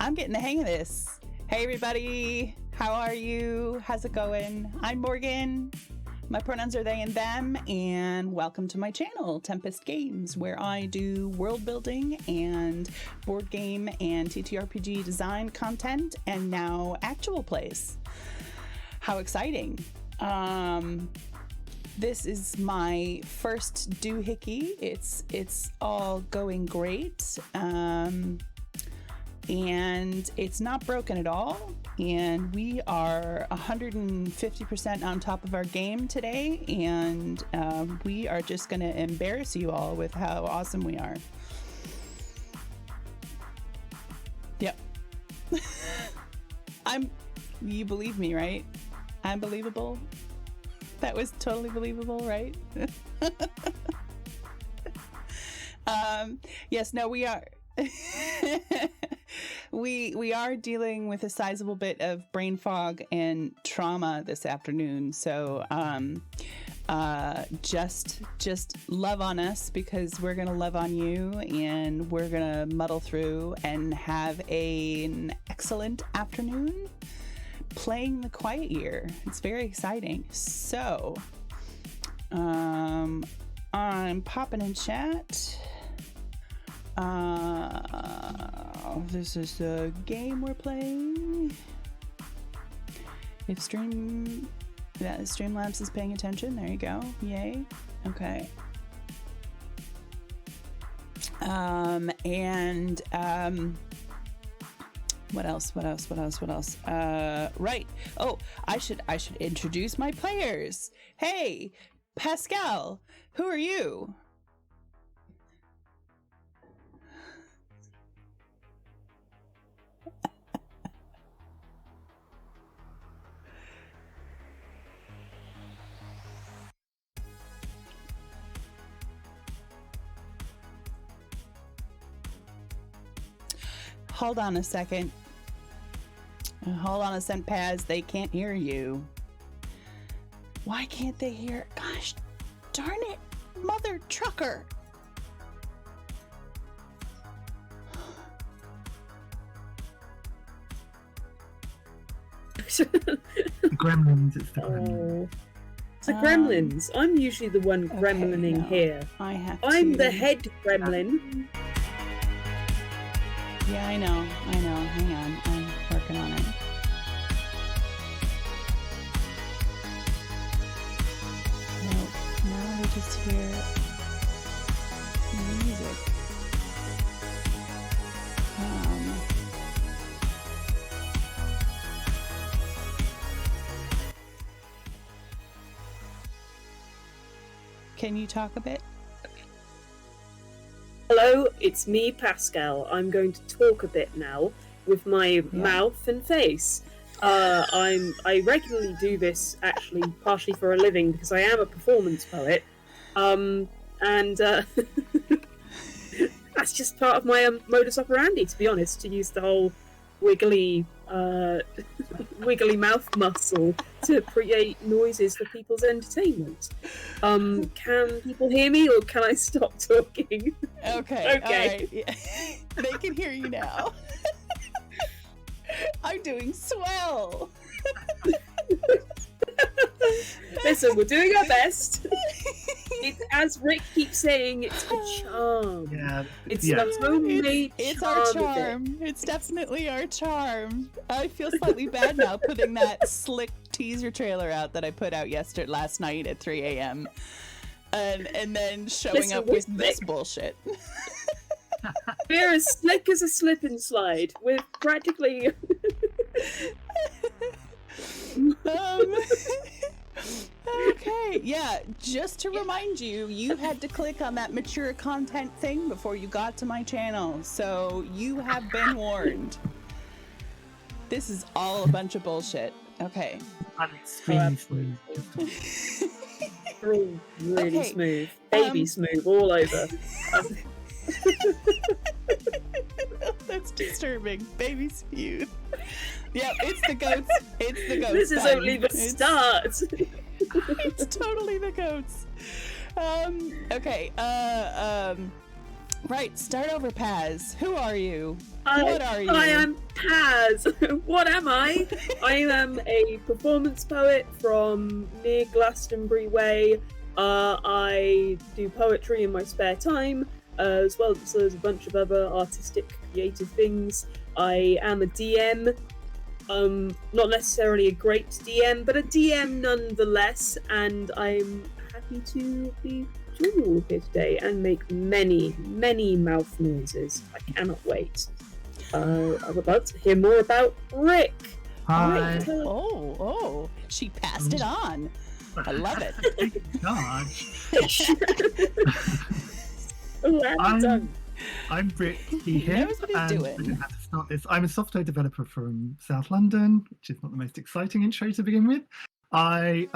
I'm getting the hang of this. Hey everybody, how are you? How's it going? I'm Morgan. My pronouns are they and them, and welcome to my channel, Tempest Games, where I do world building and board game and ttrpg design content, and now actual plays. How exciting. This is my first doohickey. It's all going great. And it's not broken at all. And we are 150% on top of our game today. And we are just going to embarrass you all with how awesome we are. Yep. You believe me, right? I'm believable. That was totally believable, right? Yes, no, we are. We are dealing with a sizable bit of brain fog and trauma this afternoon, so just love on us, because we're gonna love on you, and we're gonna muddle through and have an excellent afternoon playing the Quiet Year. It's very exciting. So I'm popping in chat. This is the game we're playing. If Streamlabs is paying attention, there you go. Yay. Okay. What else? Right. Oh, I should introduce my players. Hey, Pascal, who are you? Hold on a second. Hold on a second, Paz. They can't hear you. Why can't they hear? Gosh darn it, mother trucker. Gremlins, it's the Gremlins. It's the Gremlins. I'm usually the one gremlining no, here. I'm the head gremlin. Yeah, I know. Hang on. I'm working on it. Nope. Now we just hear music. Can you talk a bit? Hello, it's me, Pascal. I'm going to talk a bit now with my mouth and face. I regularly do this, actually, partially for a living, because I am a performance poet. That's just part of my modus operandi, to be honest, to use the whole wiggly mouth muscle to create noises for people's entertainment. Can people hear me, or can I stop talking? Okay. All right. Yeah. They can hear you now. I'm doing swell. Listen, we're doing our best. It's, as Rick keeps saying, it's a charm. Yeah, it's the homemade it's our charm. It's definitely our charm. I feel slightly bad now putting that slick teaser trailer out that I put out last night at 3 a.m. And then showing up with this bullshit. We're as slick as a slip and slide. We're practically. Okay, yeah, just to remind you, you had to click on that mature content thing before you got to my channel, so you have been warned. This is all a bunch of bullshit. Okay. I'm extremely smooth. Really smooth. Baby smooth all over. That's disturbing. Baby smooth. Yep, it's the goats. It's the goats. This is only the start. It's totally the goats. Okay. Right. Start over, Paz. Who are you? What are you? I am as what am I? I am a performance poet from near Glastonbury Way. I do poetry in my spare time, as well as a bunch of other artistic, creative things. I am a DM. Not necessarily a great DM, but a DM nonetheless, and I'm happy to be joining you all here today and make many, many mouth noises. I cannot wait. I would love to hear more about Rick. Hi. Oh, she passed it on. I love it. I'm Rick, he, He him, knows what he's and doing. I didn't have to start this. I'm a software developer from South London, which is not the most exciting intro to begin with. I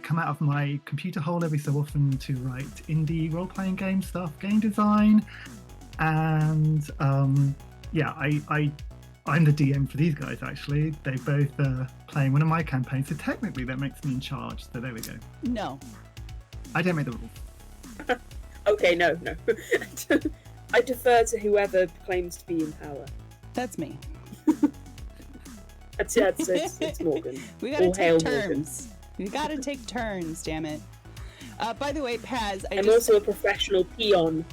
come out of my computer hole every so often to write indie role-playing game stuff, game design, and I'm the DM for these guys. Actually, they both playing one of my campaigns, so technically that makes me in charge. So there we go. No. I don't make the rules. Okay, no. I defer to whoever claims to be in power. That's me. It's Morgan. We gotta All hail take Morgan. turns. We gotta take turns, damn it. By the way, Paz, I'm also a professional peon.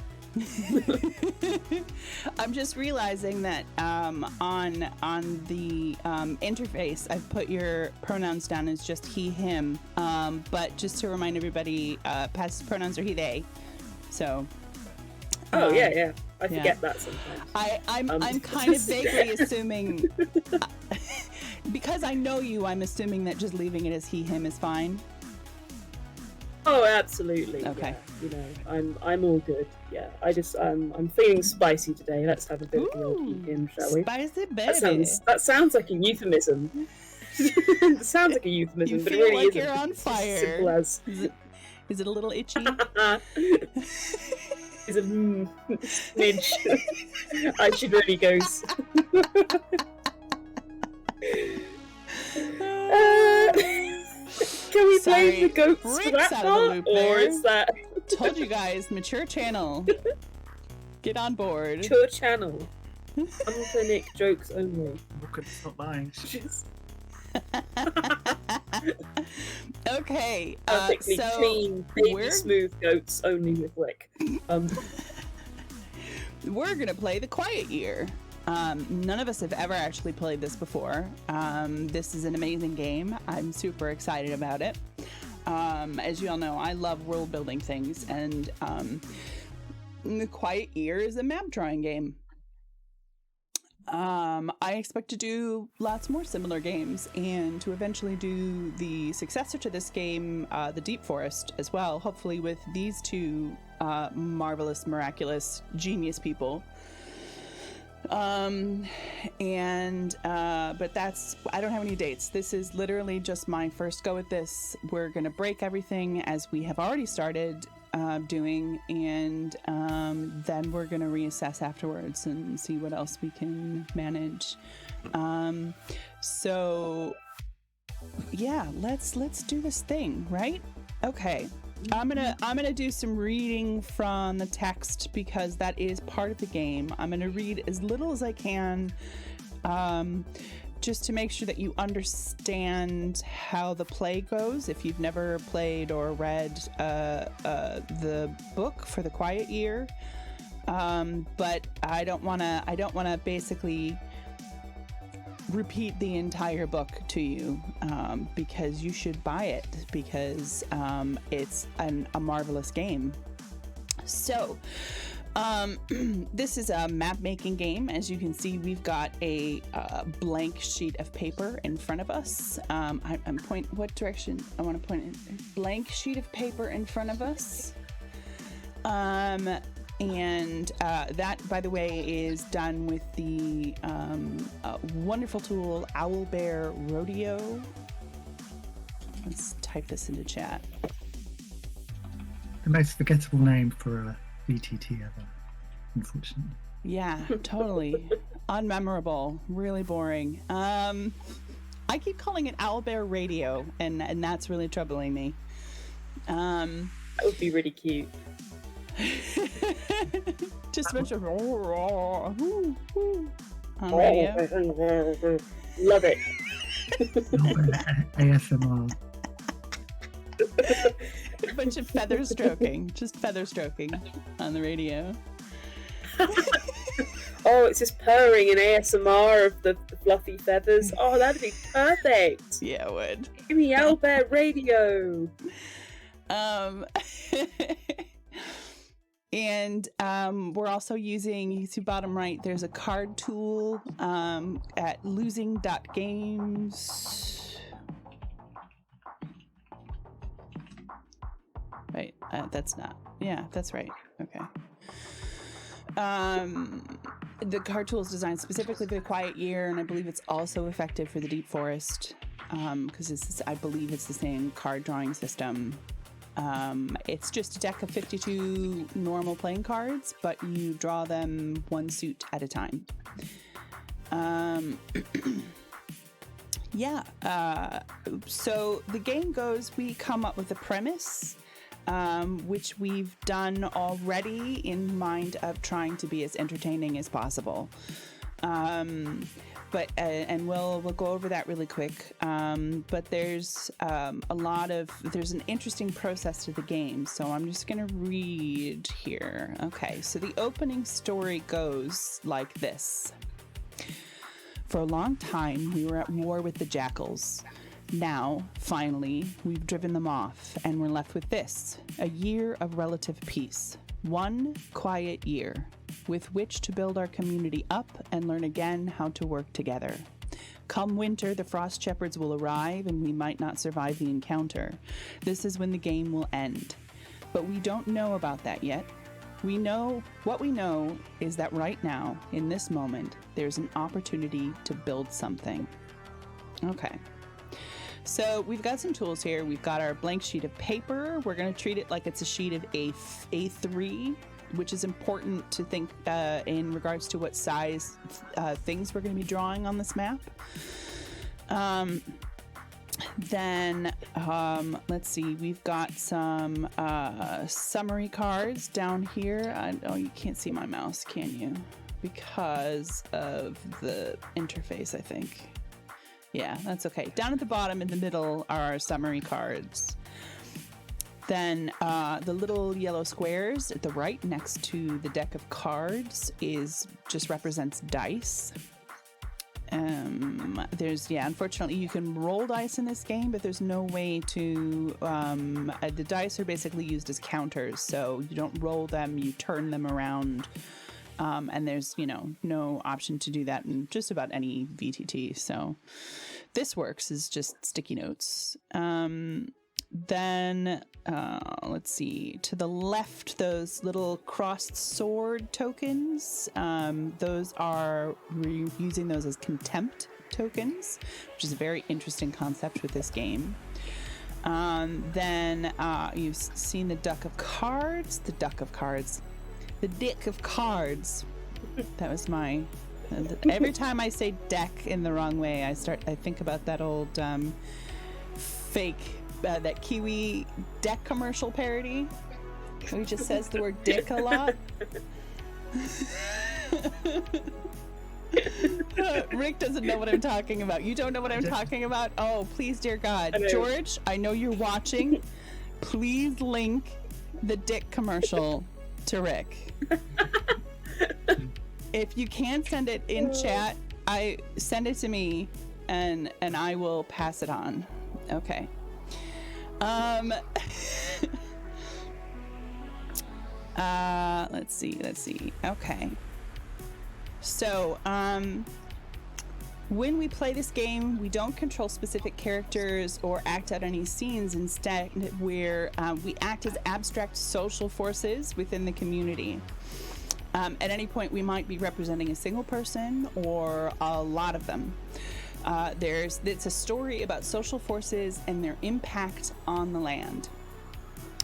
I'm just realizing that on the interface, I've put your pronouns down as just he, him. But just to remind everybody, Paz's pronouns are he, they. So. Oh yeah. I forget that sometimes. I'm kind of vaguely assuming, because I know you, I'm assuming that just leaving it as he, him is fine. Oh, absolutely. Okay. Yeah. I'm all good. Yeah. I'm feeling spicy today. Let's have a bit of the old him, shall we? Spicy baby. That sounds like a euphemism. It sounds like a euphemism, You but it feel really like isn't. you're on It's just as simple fire. as Is it a little itchy? is a smidge. I should really go. Can we blame the goats for Rick's that out of the part, loop or there. is that Told you guys, mature channel. Get on board. mature channel? Unclinic jokes only. Morgan, stop lying. Okay, Perfectly so clean, baby we're- smooth goats only with Rick. we're gonna play The Quiet Year. None of us have ever actually played this before. This is an amazing game. I'm super excited about it. As you all know, I love world building things, and The Quiet Year is a map drawing game. I expect to do lots more similar games and to eventually do the successor to this game, The Deep Forest, as well, hopefully with these two marvelous, miraculous, genius people. But that's, I don't have any dates. This is literally just my first go at this. We're gonna break everything as we have already started doing, and then we're gonna reassess afterwards and see what else we can manage. So yeah, let's do this thing, right? Okay. I'm gonna do some reading from the text because that is part of the game. I'm gonna read as little as I can, just to make sure that you understand how the play goes. If you've never played or read the book for The Quiet Year, but I don't wanna basically repeat the entire book to you, because you should buy it, because it's a marvelous game. So this is a map making game. As you can see, we've got a blank sheet of paper in front of us. I'm what direction I want to point in. Blank sheet of paper in front of us. And that, by the way, is done with the wonderful tool Owlbear Rodeo. Let's type this into chat. The most forgettable name for a VTT ever, unfortunately. Yeah, totally. Unmemorable. Really boring. I keep calling it Owlbear Radio, and that's really troubling me. That would be really cute. Just a bunch of on radio. Love it. ASMR. A bunch of feather stroking, just feather stroking on the radio. Oh, it's just purring and ASMR of the fluffy feathers. Oh, that'd be perfect. Yeah, it would. Give me Owlbear Radio. And we're also using, you see bottom right, there's a card tool at losing.games. Right, that's not, yeah, that's right, okay. The card tool is designed specifically for the Quiet Year, and I believe it's also effective for the Deep Forest, because I believe it's the same card drawing system. It's just a deck of 52 normal playing cards, but you draw them one suit at a time. So the game goes, we come up with a premise, which we've done already in mind of trying to be as entertaining as possible. And we'll go over that really quick. But there's there's an interesting process to the game. So I'm just going to read here. Okay, so the opening story goes like this. For a long time, we were at war with the jackals. Now, finally, we've driven them off, and we're left with this, a year of relative peace. One quiet year, with which to build our community up and learn again how to work together. Come winter, the frost shepherds will arrive, and we might not survive the encounter. This is when the game will end. But we don't know about that yet. What we know is that right now, in this moment, there's an opportunity to build something. Okay. So we've got some tools here. We've got our blank sheet of paper. We're going to treat it like it's a sheet of A3, which is important to think in regards to what size things we're going to be drawing on this map. Let's see, we've got some summary cards down here. Oh, you can't see my mouse, can you? Because of the interface, I think. Yeah, that's okay. Down at the bottom in the middle are our summary cards. Then the little yellow squares at the right next to the deck of cards just represents dice. Unfortunately you can roll dice in this game, but there's no way to, the dice are basically used as counters, so you don't roll them, you turn them around. And there's, no option to do that in just about any VTT. So this works as just sticky notes. Let's see, to the left, those little crossed sword tokens, we're using those as contempt tokens, which is a very interesting concept with this game. You've seen the deck of cards. That was every time I say deck in the wrong way, I think about that old fake that Kiwi deck commercial parody who just says the word dick a lot. Rick doesn't know what I'm talking about. You don't know what I'm talking about? Oh, please, dear God. George, I know you're watching. Please link the dick commercial to Rick. If you can send it in chat, send it to me and I will pass it on. Okay. Let's see. Okay. So, when we play this game, we don't control specific characters or act out any scenes. Instead, we act as abstract social forces within the community. At any point, we might be representing a single person or a lot of them. It's a story about social forces and their impact on the land,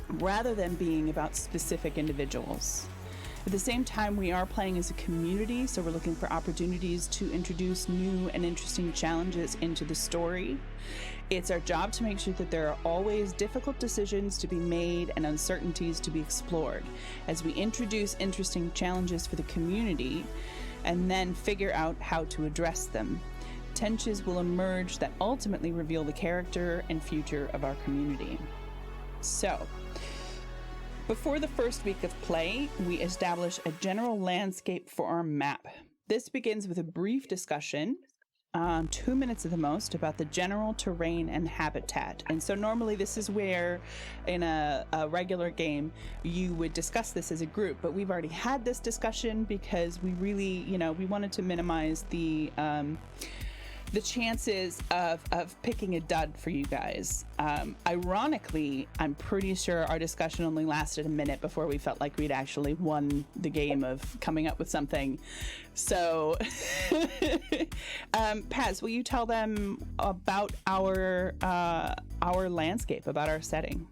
rather than being about specific individuals. At the same time, we are playing as a community, so we're looking for opportunities to introduce new and interesting challenges into the story. It's our job to make sure that there are always difficult decisions to be made and uncertainties to be explored. As we introduce interesting challenges for the community, and then figure out how to address them. Tensions will emerge that ultimately reveal the character and future of our community. So, before the first week of play, we establish a general landscape for our map. This begins with a brief discussion, 2 minutes at the most, about the general terrain and habitat. And so normally this is where, in a regular game, you would discuss this as a group, but we've already had this discussion because we really, we wanted to minimize the chances of picking a dud for you guys. Ironically, I'm pretty sure our discussion only lasted a minute before we felt like we'd actually won the game of coming up with something. So, Paz, will you tell them about our landscape, about our setting?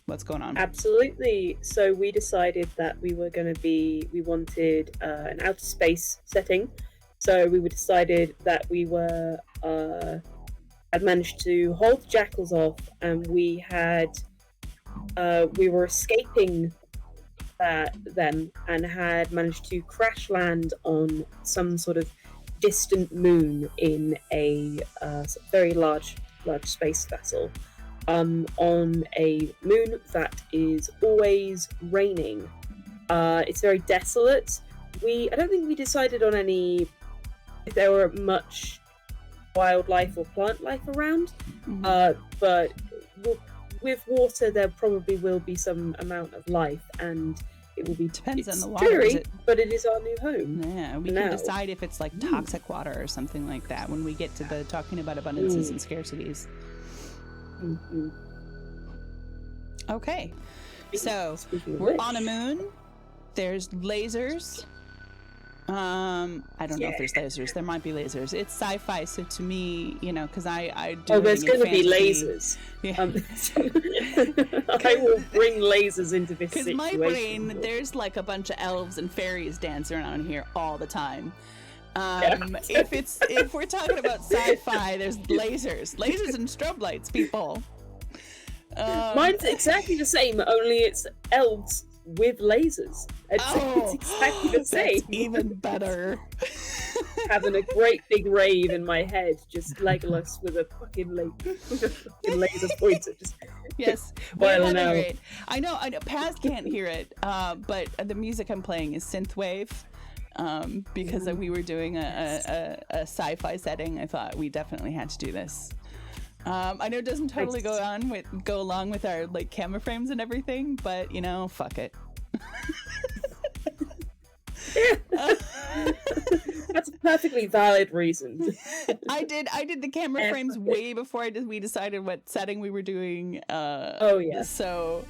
What's going on? Absolutely. So we decided that we wanted an outer space setting. So we decided that we had managed to hold the jackals off, and we were escaping them, and had managed to crash land on some sort of distant moon in a very large space vessel, on a moon that is always raining. It's very desolate. I don't think we decided on if there were much wildlife or plant life around, but with water there probably will be some amount of life, and it will be depends on the water, but it is our new home. Yeah, we can decide if it's like toxic water or something like that when we get to the talking about abundances and scarcities. Okay, so we're on a moon. There's lasers. I don't know if there's lasers. There might be lasers. It's sci-fi, so to me, because I do. Oh, there's going to be lasers. Yeah. I will bring lasers into this situation. Because my brain, there's like a bunch of elves and fairies dancing around here all the time. If we're talking about sci-fi, there's lasers and strobe lights, people. Mine's exactly the same, only it's elves with lasers. It's exactly the same. That's even better. Having a great big rave in my head, just Legolas with a fucking laser pointer. Yes, well, great. I know. Paz can't hear it, but the music I'm playing is synthwave. Because we were doing a sci-fi setting, I thought we definitely had to do this. I know it doesn't totally go along with our like camera frames and everything, but fuck it. That's a perfectly valid reason. I did the camera frames way before we decided what setting we were doing. So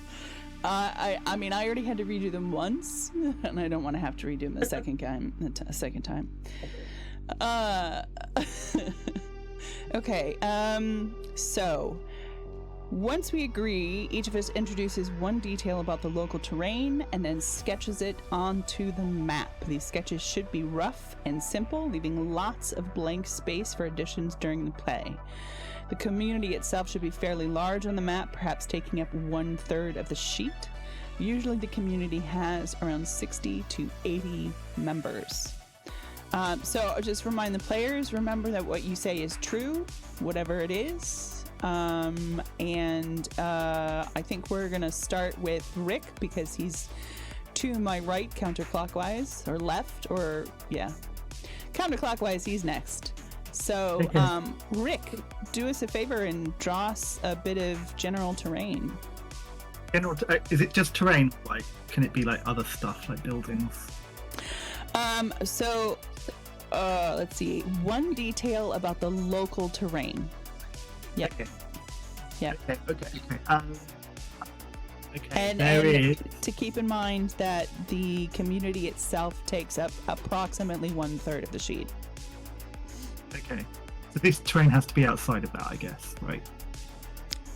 I already had to redo them once, and I don't want to have to redo them a second time. Okay, so once we agree, each of us introduces one detail about the local terrain and then sketches it onto the map. These sketches should be rough and simple, leaving lots of blank space for additions during the play. The community itself should be fairly large on the map, perhaps taking up 1/3 of the sheet. Usually the community has around 60 to 80 members. So just remind the players, remember that what you say is true, whatever it is. And I think we're going to start with Rick because he's to my right, counterclockwise, or left, or counterclockwise, he's next. So, Rick, do us a favor and draw us a bit of general terrain. Is it just terrain? Like, can it be like other stuff, like buildings? Let's see. One detail about the local terrain. Yep. Okay. Yep. Okay. And to keep in mind that the community itself takes up approximately 1/3 of the sheet. Okay. So this terrain has to be outside of that, I guess, right?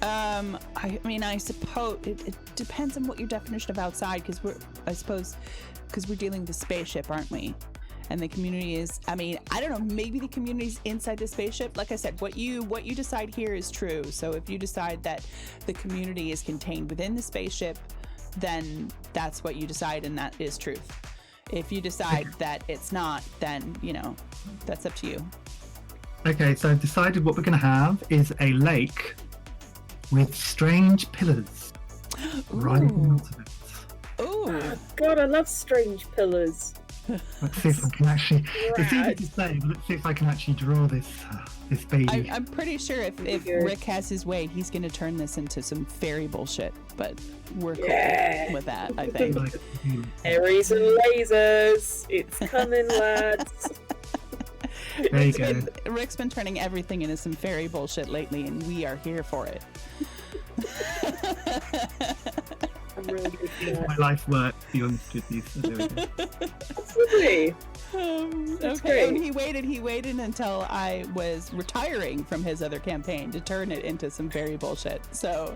I suppose it depends on what your definition of outside, because we're dealing with a spaceship, aren't we? And the community is, I don't know, maybe the community's inside the spaceship. Like I said, what you decide here is true. So if you decide that the community is contained within the spaceship, then that's what you decide, and that is truth. If you decide that it's not, then, you know, that's up to you. Okay, so I've decided what we're going to have is a lake with strange pillars rising out of it. Ooh. God, I love strange pillars. Let's see if I can actually. It's easy Rad. to say, but let's see if I can actually draw this baby. I'm pretty sure if Rick has his way, he's going to turn this into some fairy bullshit, but we're cool with that, I think. Fairies and lasers. It's coming, lads. There you go. Rick's been turning everything into some fairy bullshit lately, and we are here for it. I'm really good for that. My life work, to be honest with you. So there we go. That's lovely. That's Okay, and great. he waited until I was retiring from his other campaign to turn it into some fairy bullshit. So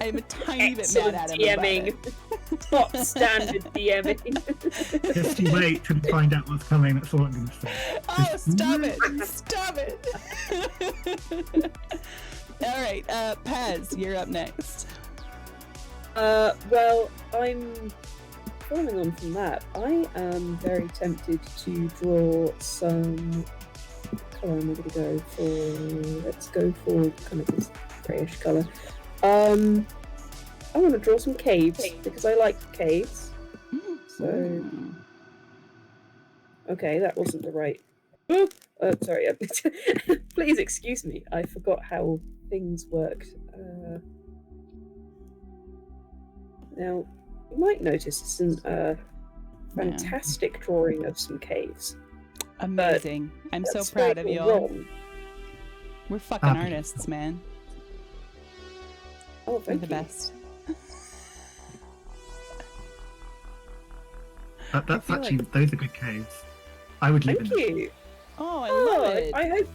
I'm a tiny bit mad at him DMing. about it. Top standard DMing. Just you wait till you find out what's coming. That's all I'm going to say. Oh, stop it! Stop it! All right, Pez, you're up next. Well, I'm following on from that. I am very tempted to draw some. What colour am I going to go for? Let's go for kind of this greyish colour. I want to draw some caves because I like caves. So, okay, that wasn't the right. Sorry. Please excuse me. I forgot how things worked. Now, you might notice some fantastic drawing of some caves. Amazing. I'm so That's proud of right you or all. wrong. We're fucking artists, man. Oh, We're thank the you. best. That's feel actually, like- those are good caves. I would live Thank in them. you. Oh, I love it. I hope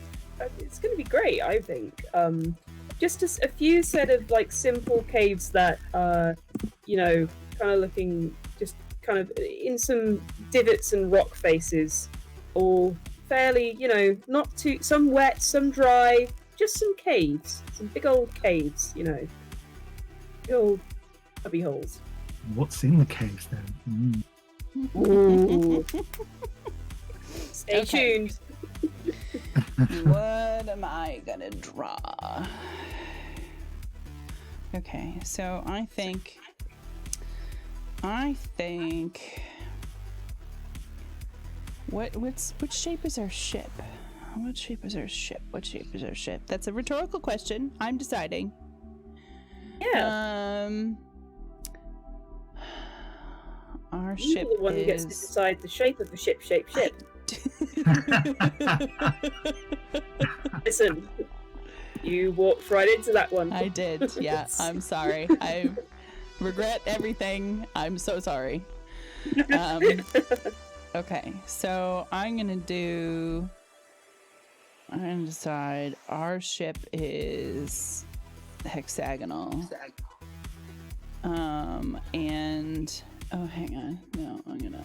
it's going to be great. I think just a few set of like simple caves that you know, kind of looking just kind of in some divots and rock faces, all fairly, you know, not too, some wet, some dry, just some caves, some big old caves, you know, big old cubby holes. What's in the caves then? Ooh. Stay Okay. tuned. What am I gonna draw? Okay, so I think which shape is our ship? What shape is our ship? What shape is our ship? That's a rhetorical question. I'm deciding. Yeah. Our You're ship the one who gets to is decide the shape of the ship. Listen, you walked right into that one. I did. Yeah, I'm sorry. I regret everything. I'm so sorry. Okay, so I'm gonna decide our ship is hexagonal. And oh, hang on. No, I'm gonna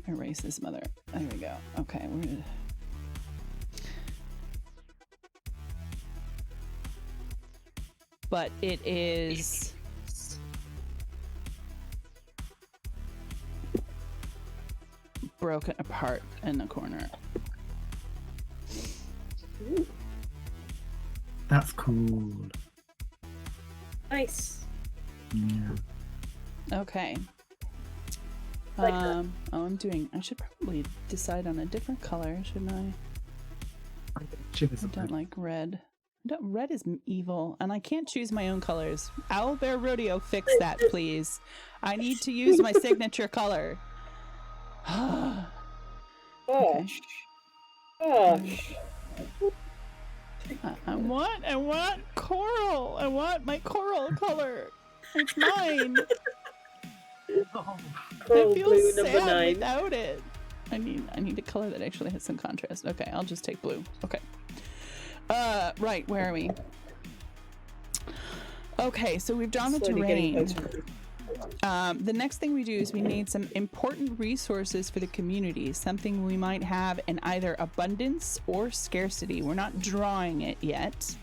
erase this mother. There we go. Okay, we're gonna. But it is broken apart in the corner. Ooh, That's cool. nice. Yeah. Okay. Like that. I should probably decide on a different color, shouldn't I? Shivers I up don't there. like red. Red is evil, and I can't choose my own colors. Owlbear Rodeo, fix that, please. I need to use my signature color. Okay. Gosh. Gosh. I want coral. I want my coral color. It's mine. Oh, Coral I feel blue sad number 9. without it. I need a color that actually has some contrast. Okay, I'll just take blue. Okay. Right, where are we? Okay, so we've drawn the Slowly getting terrain. closer. The next thing we do is we need some important resources for the community, something we might have in either abundance or scarcity. We're not drawing it yet.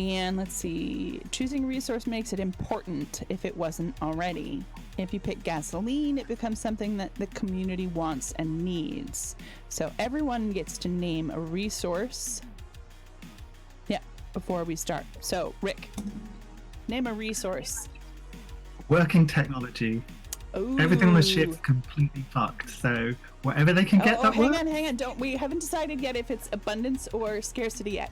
And let's see, choosing resource makes it important if it wasn't already. If you pick gasoline, it becomes something that the community wants and needs. So everyone gets to name a resource. Yeah, before we start. So Rick, name a resource. Working technology. Ooh. Everything on the ship's completely fucked. So whatever they can get, that works. Hang on. We haven't decided yet if it's abundance or scarcity yet.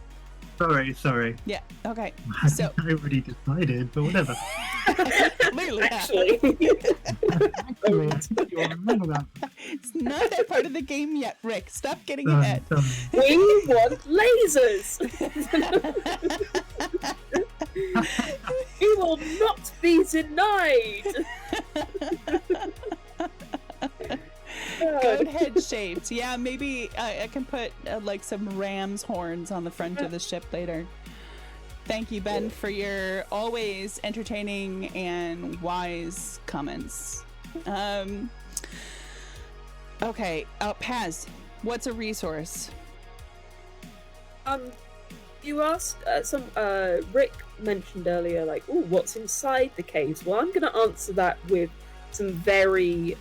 Sorry. Yeah. Okay. So I already decided, but whatever. Literally, Actually, Actually, I think you'll remember that. it's not that part of the game yet, Rick. Stop getting ahead. we want lasers. We will not be denied. Goat head shaped. Yeah, maybe I can put like some ram's horns on the front of the ship later. Thank you, Ben, for your always entertaining and wise comments. Okay, Paz, what's a resource? You asked Rick mentioned earlier, like, oh, what's inside the caves? Well, I'm going to answer that with some very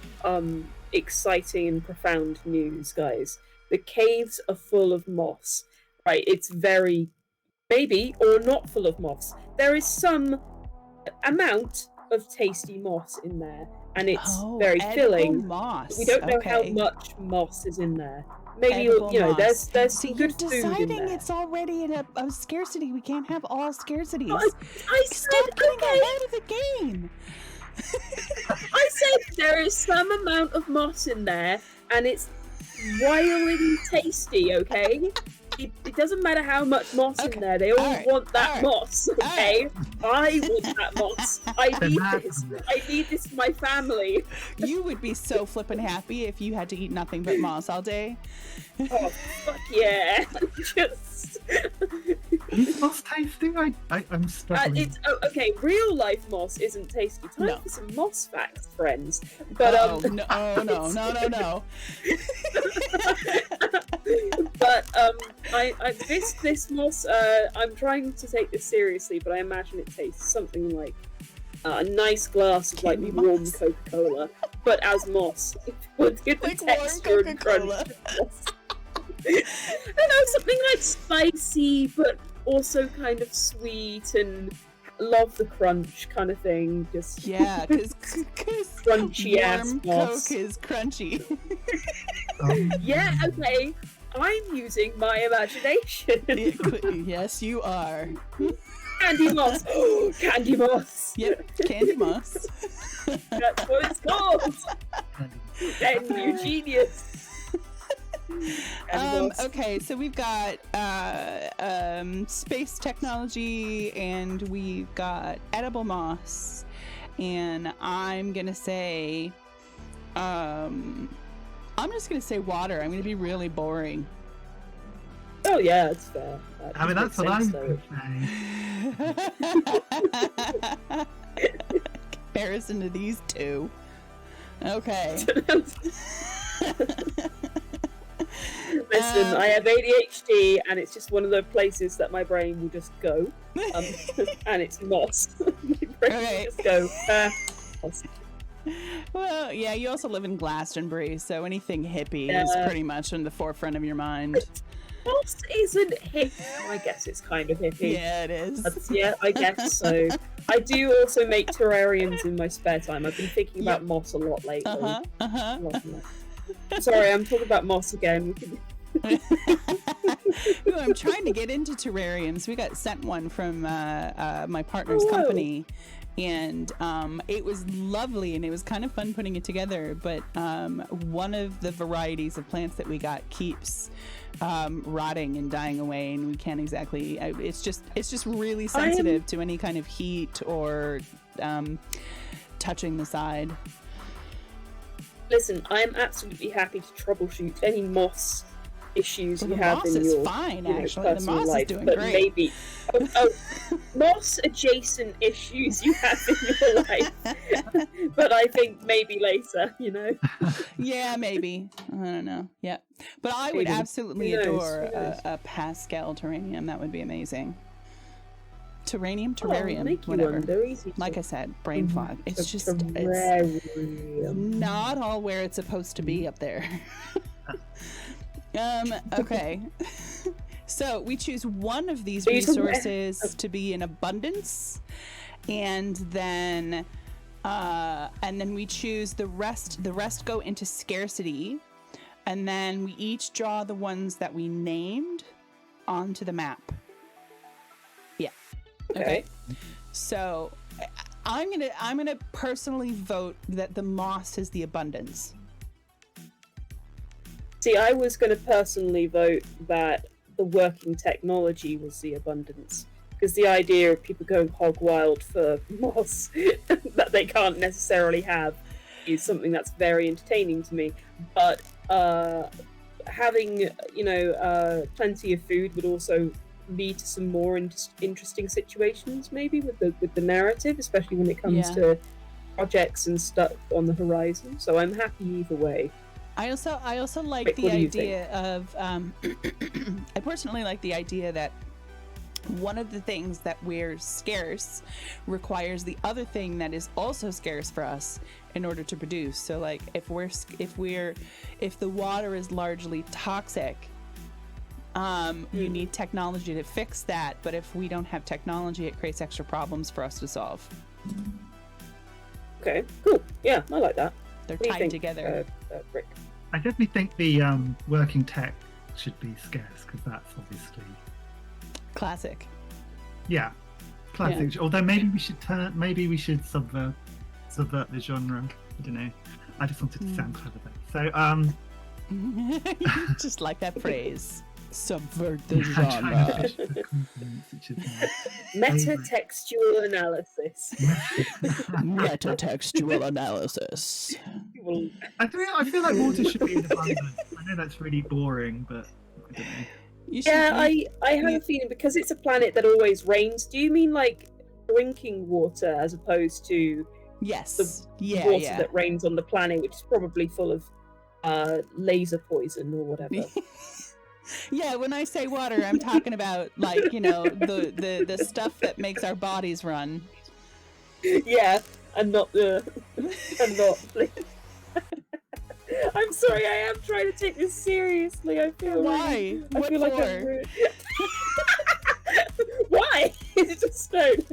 exciting and profound news, guys. The caves are full of moss, right? It's very maybe or not full of moss. There is some amount of tasty moss in there, and it's very filling. Moss. We don't know how much moss is in there. Maybe Edible there's moss. some good food in deciding there. it's already in a scarcity. We can't have all scarcities. I Stop said getting okay. ahead of the game. I said there is some amount of moss in there, and it's royally tasty. Okay. It doesn't matter how much moss in there. They all want that moss. Okay, I want that moss. I need this. I need this for my family. You would be so flippin' happy if you had to eat nothing but moss all day. Oh fuck yeah! Just. Is moss tasty? I'm struggling. It's okay. Real life moss isn't tasty. Time for some moss facts, friends. But no. But this moss. I'm trying to take this seriously, but I imagine it tastes something like a nice glass of like warm Coca-Cola, but as moss. With the like texture and crunch. I don't know, something like spicy, but also kind of sweet and love the crunch kind of thing. Just because crunchy ass moss. Coke is crunchy. Yeah, okay. I'm using my imagination. Yes, you are. Candy moss. Oh, candy moss. Yep, candy moss. That's what it's called. Ben, you genius. Okay, so we've got space technology and we've got edible moss, and I'm gonna say I'm just gonna say water. I'm gonna be really boring. Oh yeah, that's fair. I mean, that's what I'm gonna say. Comparison to these two. Okay. Listen, I have ADHD, and it's just one of the places that my brain will just go, and it's moss. My brain will just go. Moss. Well, yeah, you also live in Glastonbury, so anything hippie is pretty much in the forefront of your mind. Moss isn't hippie. I guess it's kind of hippie. Yeah, it is. Yeah, I guess so. I do also make terrariums in my spare time. I've been thinking about moss a lot lately. Sorry, I'm talking about moss again. Ooh, I'm trying to get into terrariums. We got sent one from my partner's company, and it was lovely, and it was kind of fun putting it together. But one of the varieties of plants that we got keeps rotting and dying away, and we can't exactly. It's just really sensitive to any kind of heat or touching the side. Listen, I am absolutely happy to troubleshoot any moss issues you have in your moss is fine, actually. The moss life, is doing but great. Maybe moss adjacent issues you have in your life. But I think maybe later, Yeah, maybe. I don't know. Yeah, but I would absolutely adore a Pascal terrarium. That would be amazing. terrarium, make you whatever. one. They're easy. Like I said, brain fog. It's just it's Terrarium. not all where it's supposed to be up there. Okay. So we choose one of these resources to be in abundance, and then we choose the rest. The rest go into scarcity, and then we each draw the ones that we named onto the map. Yeah. Okay. So I'm gonna personally vote that the moss is the abundance. See, I was going to personally vote that the working technology was the abundance, because the idea of people going hog wild for moss that they can't necessarily have is something that's very entertaining to me. But having plenty of food would also lead to some more interesting situations, maybe with the narrative, especially when it comes to projects and stuff on the horizon. So I'm happy either way. I also like the idea of I personally like the idea that one of the things that we're scarce requires the other thing that is also scarce for us in order to produce. So like if the water is largely toxic, you need technology to fix that, but if we don't have technology, it creates extra problems for us to solve. Okay, cool. Yeah, I like that. They're tied together. Rick? I definitely think the working tech should be scarce, because that's obviously classic. Yeah, classic. Yeah. Although maybe we should subvert the genre. I don't know. I just wanted to sound clever there. So just like that phrase. Subvert the genre. Metatextual analysis. Metatextual analysis. I feel like water should be in abundance. I know that's really boring, but I don't know. I have a feeling, because it's a planet that always rains. Do you mean like drinking water as opposed to the water that rains on the planet, which is probably full of laser poison or whatever? Yeah, when I say water, I'm talking about like, the stuff that makes our bodies run. Yeah, and not. I'm sorry, I am trying to take this seriously. I feel why? I feel like I'm rude. Why? Is it just stone?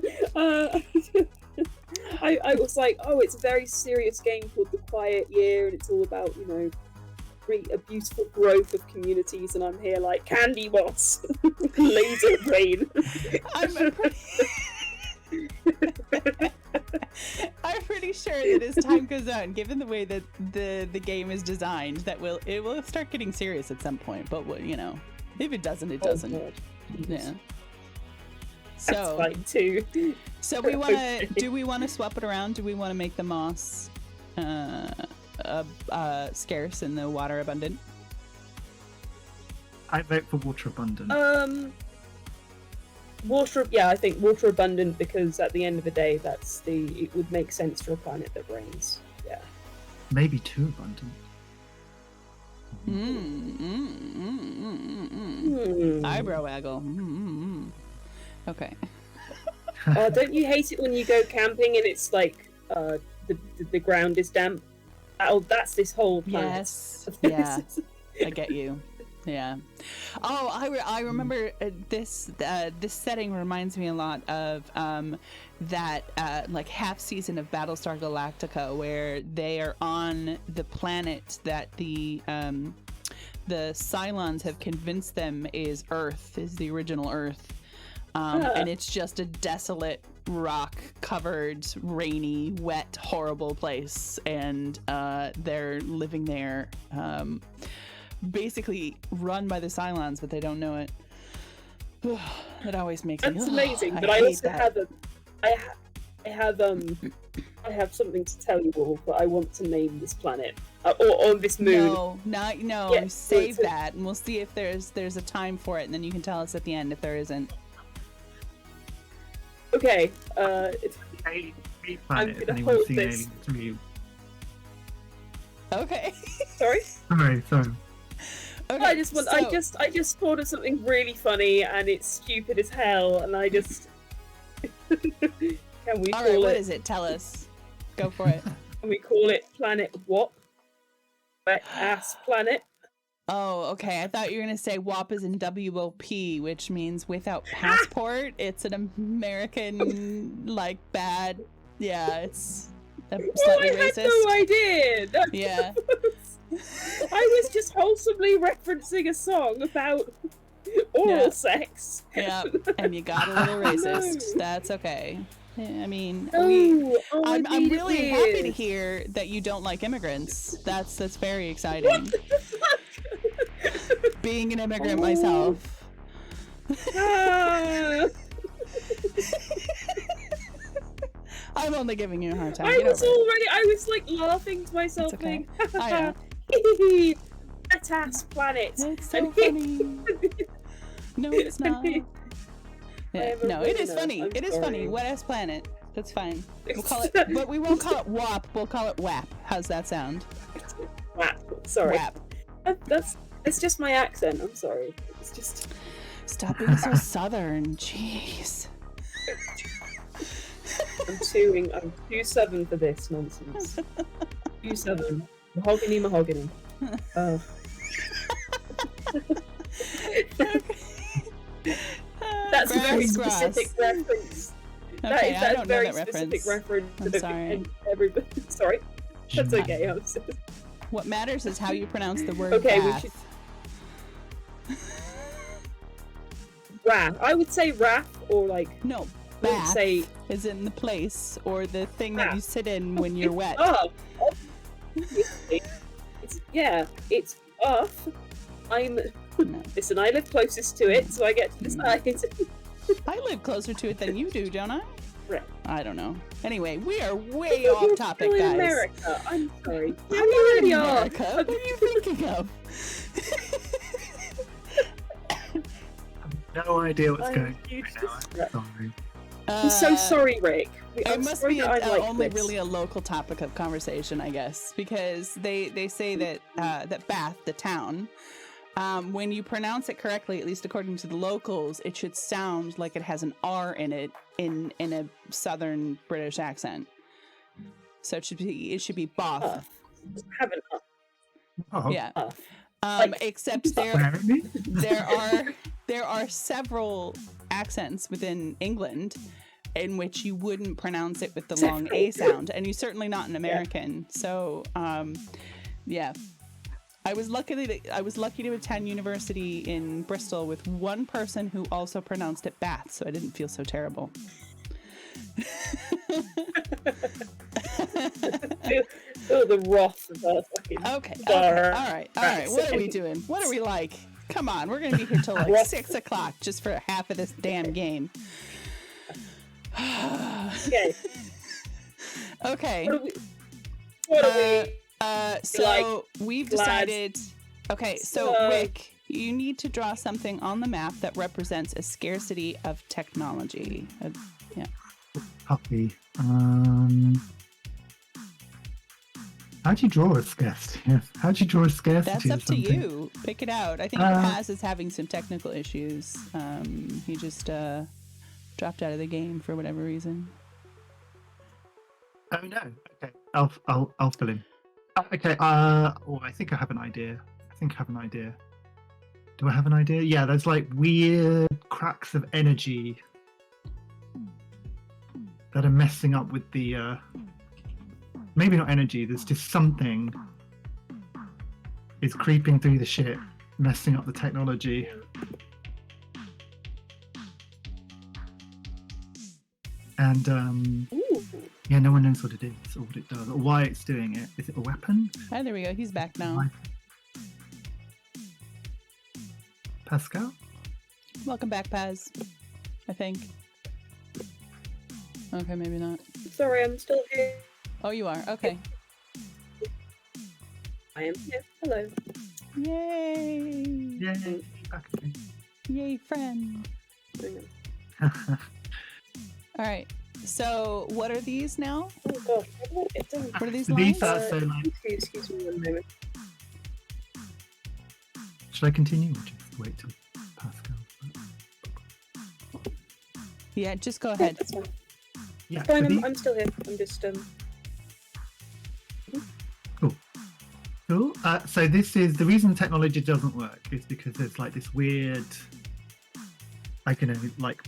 I was like, oh, it's a very serious game called The Quiet Year, and it's all about a beautiful growth of communities, and I'm here like candy moss, laser brain. I'm pretty sure that as time goes on, given the way that the game is designed, that it will start getting serious at some point. But if it doesn't, it doesn't. Yeah. So, that's fine too. So do we want to swap it around? Do we want to make the moss scarce and the water abundant? I vote for water abundant. I think water abundant, because at the end of the day, it would make sense for a planet that rains. Yeah. Maybe too abundant. Eyebrow waggle. Okay. Don't you hate it when you go camping and it's like the ground is damp? Oh, that's this whole planet. Yes. Yeah. I get you. Yeah. Oh, I remember this setting reminds me a lot of that like half season of Battlestar Galactica, where they are on the planet that the Cylons have convinced them is Earth, is the original Earth. And it's just a desolate, rock-covered, rainy, wet, horrible place, and they're living there, basically run by the Cylons, but they don't know it. That always makes me. That's amazing. But I also have something to tell you all, but I want to name this planet or this moon. No. Yeah, save that, and we'll see if there's a time for it, and then you can tell us at the end if there isn't. Okay, it's I'm gonna hold this. Okay. Sorry. Sorry. Okay, I just thought of something really funny, and it's stupid as hell, and I just Can we All call right, what it? is it? Tell us. Go for it. Can we call it Planet Wop? Wet ass planet. Oh, okay. I thought you were going to say WAP is in WOP, which means without passport. It's an American, like, bad. Yeah, it's slightly I racist. had no idea. No. Yeah. I was just wholesomely referencing a song about oral sex. Yeah, and you got a little racist. No. That's okay. Yeah, I mean, No, I'm made it really happy to weird. hear that you don't like immigrants. That's very exciting. Being an immigrant myself. Ah. I'm only giving you a hard time. I was like laughing to myself, It's okay. thinking, I know. Wet ass planet. It's so funny. No, it's not. Yeah. No, it is funny. I'm It is funny. sorry. Wet ass planet. That's fine. We'll call it, but we won't call it WAP. We'll call it WAP. How's that sound? Wap. Sorry. WAP. It's just my accent. I'm sorry. It's just. Stop being so southern. Jeez. I'm 2-7 for this nonsense. 2-7. Mahogany. Oh. That's a very specific reference. Okay, That's I a don't know very that specific reference. reference. I'm to sorry. Everybody. Sorry. That's okay. I'm so... What matters is how you pronounce the word Okay, we bath. should. Wrath. I would say wrath or like. No, I would bath say. is in the place or the thing that you Bath. sit in when you're wet. Oh. It's earth. No. Listen, I live closest to it, so I get to decide. I live closer to it than you do, don't I? Right. I don't know. Anyway, we are way You're off topic, still in guys. America. I'm sorry. I'm we not in already are. America. What are you thinking of? No idea what's I'm going huge on. Sorry. I'm so sorry, Rick. It must be only really a local topic of conversation, I guess, because they say that that Bath, the town, when you pronounce it correctly, at least according to the locals, it should sound like it has an R in it in a southern British accent. So it should be Bath. Haven't. Oh, Yeah. Like- Except swear at me? there are several accents within England in which you wouldn't pronounce it with the long A sound, and you're certainly not an American. So, yeah. I was lucky to attend university in Bristol with one person who also pronounced it Bath, so I didn't feel so terrible. Feel the wrath of our fucking. Okay. Dark All right. What are we doing? What are we like? Come on, we're gonna be here till like 6 o'clock just for half of this damn game. Okay. Okay. What are we? So we've decided. Okay, so So- Rick, you need to draw something on the map that represents a scarcity of technology. Yeah. Puppy. How do you draw a scarcity? How do you draw a scarcity? That's up of to something? you. Pick it out. I think Paz is having some technical issues. He just dropped out of the game for whatever reason. Oh no. Okay. I'll fill in. Okay. I think I have an idea. Do I have an idea? Yeah. There's like weird cracks of energy that are messing up with the. Maybe not energy. There's just something is creeping through the ship, messing up the technology. And Ooh. yeah, no one knows what it is or what it does or why it's doing it. Is it a weapon? Ah, there we go. He's back now. Pascal? Welcome back, Paz. I think. Okay, maybe not. Sorry, I'm still here. Oh, you are. Okay. I am here. Hello. Yay! Yay! Back again. Yay, friend. Hang on. All right. So, what are these now? Oh god, how do I get done? What are these These lines? are so like. Excuse me one moment. Should I continue or just wait till Pascal? Yeah, just go ahead. That's fine. Yeah, Fine, so I'm still here. I'm just Cool. So this is the reason technology doesn't work is because there's like this weird, like, you know, like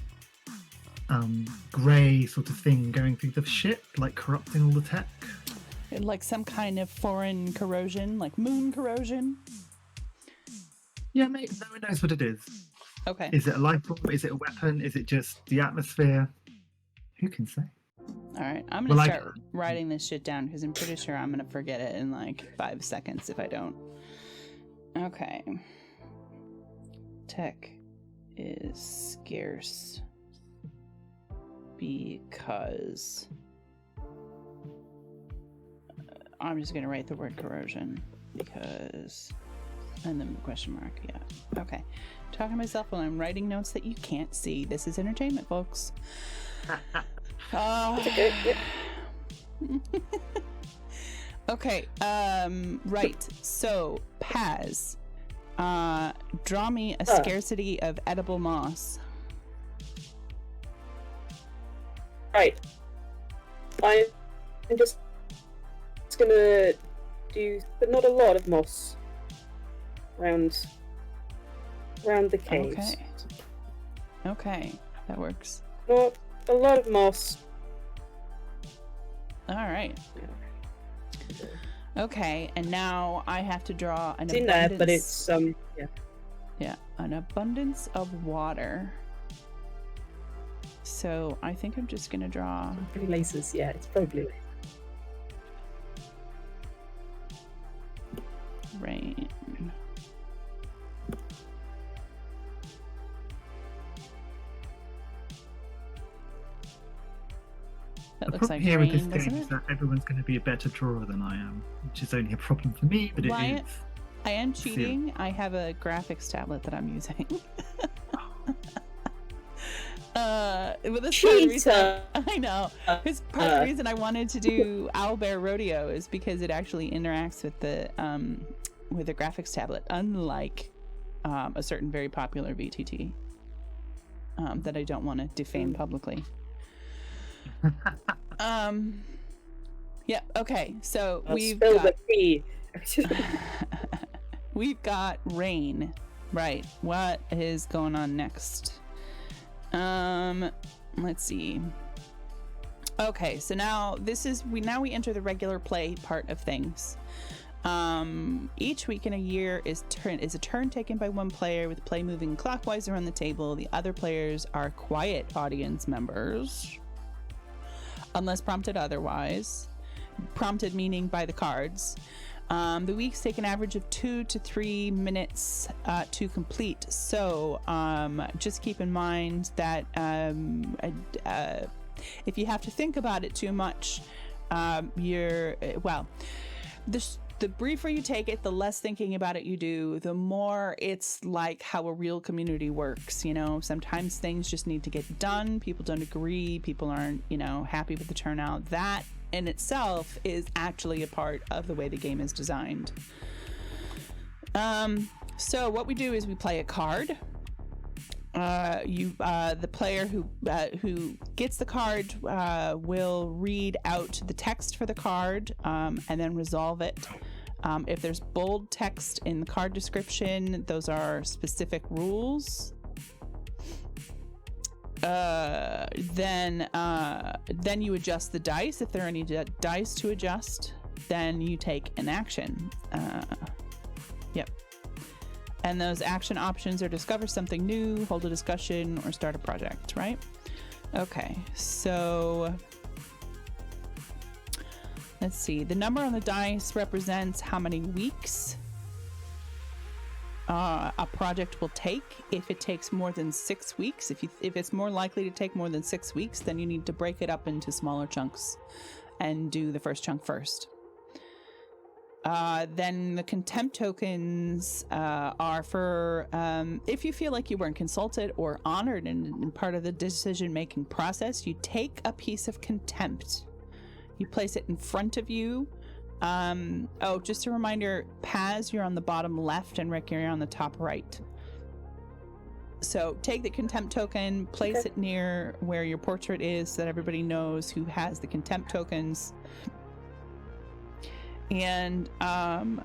grey sort of thing going through the ship, like corrupting all the tech. Like some kind of foreign corrosion, like moon corrosion. Yeah, mate, no one knows what it is. Okay. Is it a life form? Is it a weapon? Is it just the atmosphere? Who can say? All right, I'm gonna Well, start writing this shit down because I'm pretty sure I'm gonna forget it in like 5 seconds if I don't. Okay. Tech is scarce because I'm just gonna write the word corrosion because, and then the question mark. Yeah. Okay. Talking to myself while I'm writing notes that you can't see. This is entertainment, folks. Okay, right. So, Paz, draw me a scarcity of edible moss. right. I'm just gonna do, but not a lot of moss around the caves. Okay, that works. Not a lot of moss. All right. Okay, and now I have to draw an It's abundance. in there, but it's Yeah, an abundance of water. So I think I'm just gonna draw. Probably laces. Yeah, it's probably. Rain. That The looks problem like here rain, with this doesn't game is it? that everyone's going to be a better drawer than I am, which is only a problem for me, but it Why- is. I am cheating. I have a graphics tablet that I'm using. But this part of the reason I know. Because part of the reason I wanted to do Owlbear Rodeo is because it actually interacts with the graphics tablet, unlike a certain very popular VTT that I don't want to defame publicly. Yeah. Okay. So we've Spill got the tea. we've got rain. Right. What is going on next? Let's see. Okay, so now we enter the regular play part of things. Each week in a year is a turn taken by one player with play moving clockwise around the table. The other players are quiet audience members, unless prompted otherwise. Prompted meaning by the cards. The weeks take an average of 2 to 3 minutes to complete. So just keep in mind that if you have to think about it too much, the briefer you take it, the less thinking about it you do, the more it's like how a real community works. You know, sometimes things just need to get done. People don't agree. People aren't, happy with the turnout. That in itself is actually a part of the way the game is designed. So what we do is we play a card. The player who gets the card will read out the text for the card and then resolve it. If there's bold text in the card description, those are specific rules. Then you adjust the dice. If there are any dice to adjust, then you take an action. Yep. And those action options are discover something new, hold a discussion, or start a project, right? Okay, so let's see. The number on the dice represents how many weeks a project will take. If it takes more than 6 weeks, if it's more likely to take more than 6 weeks, then you need to break it up into smaller chunks and do the first chunk first. Then the contempt tokens are for if you feel like you weren't consulted or honored in part of the decision-making process, you take a piece of contempt. You place it in front of you. Just a reminder, Paz, you're on the bottom left, and Rick, you're on the top right. So take the contempt token, place Okay. it near where your portrait is so that everybody knows who has the contempt tokens. And again,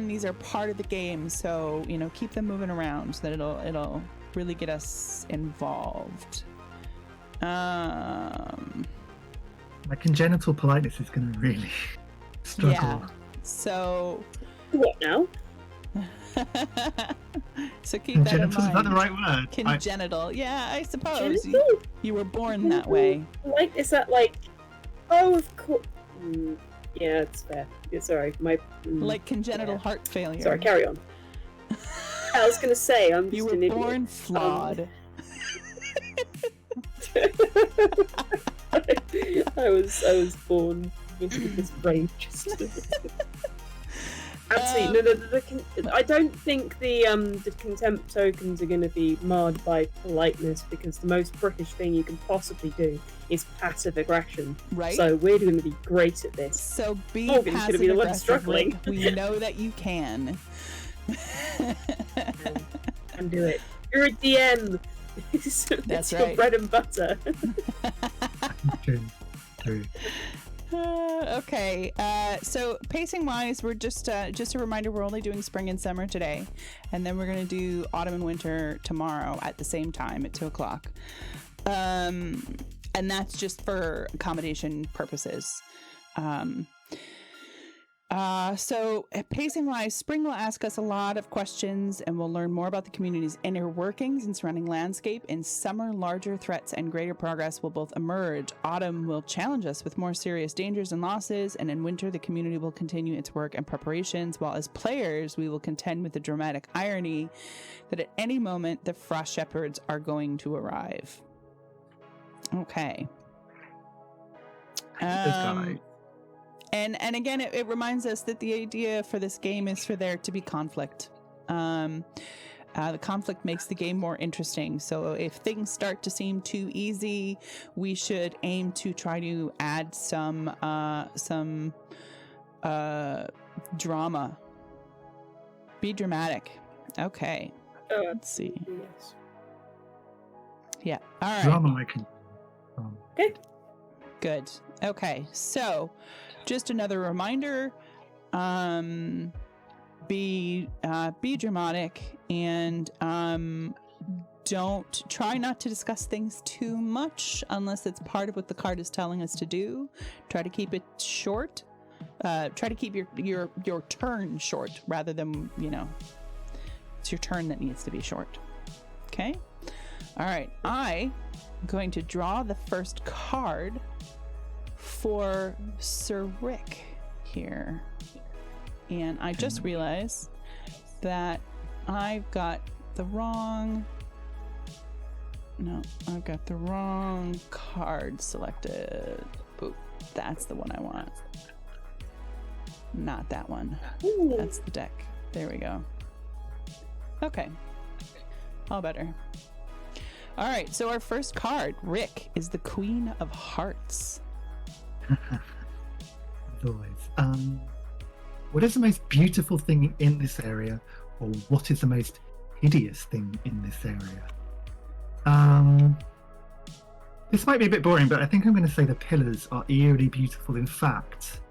these are part of the game, so keep them moving around so that it'll really get us involved. My congenital politeness is going to really struggle. Yeah. So What now? so keep that in Congenital, is that the mind. right word? Congenital. Yeah, I suppose. Genital? You were born that way. Like, is that like? Oh, of course. Yeah, it's fair. Yeah, sorry, Like congenital yeah. heart failure. Sorry, carry on. I was gonna say, I'm just You were an idiot. born flawed. I was born with this brain. Absolutely. No, I don't think the contempt tokens are going to be marred by politeness, because the most British thing you can possibly do is passive aggression. Right. So we're going to be great at this. So be Morgan's passive gonna be the one aggressive. struggling. Like, we know that you can. And do it. You're a DM. It's That's your right. bread and butter. True. Okay. So pacing wise, we're just a reminder, we're only doing spring and summer today, and then we're gonna do autumn and winter tomorrow at the same time at 2:00. And that's just for accommodation purposes. So pacing wise, spring will ask us a lot of questions, and we'll learn more about the community's inner workings and surrounding landscape. In summer, larger threats and greater progress will both emerge. Autumn will challenge us with more serious dangers and losses, and in winter, the community will continue its work and preparations, while as players, we will contend with the dramatic irony that at any moment, the Frost Shepherds are going to arrive. Okay. Those guys. And again, it reminds us that the idea for this game is for there to be conflict. The conflict makes the game more interesting. So if things start to seem too easy, we should aim to try to add some drama. Be dramatic. Okay. Let's see. Yes. Yeah. All right. Drama I can. Okay. Good. Okay. So, just another reminder, be dramatic, and don't try not to discuss things too much unless it's part of what the card is telling us to do. Try to keep it short. Try to keep your turn short rather than, it's your turn that needs to be short. Okay? All right. I'm going to draw the first card for Sir Rick here. And I just realized that I've got the wrong card selected. Boop. That's the one I want. Not that one. Ooh. That's the deck. There we go. Okay. All better. All right, so our first card, Rick, is the Queen of Hearts. As always. What is the most beautiful thing in this area, or what is the most hideous thing in this area? This might be a bit boring, but I think I'm going to say the pillars are eerily beautiful. In fact,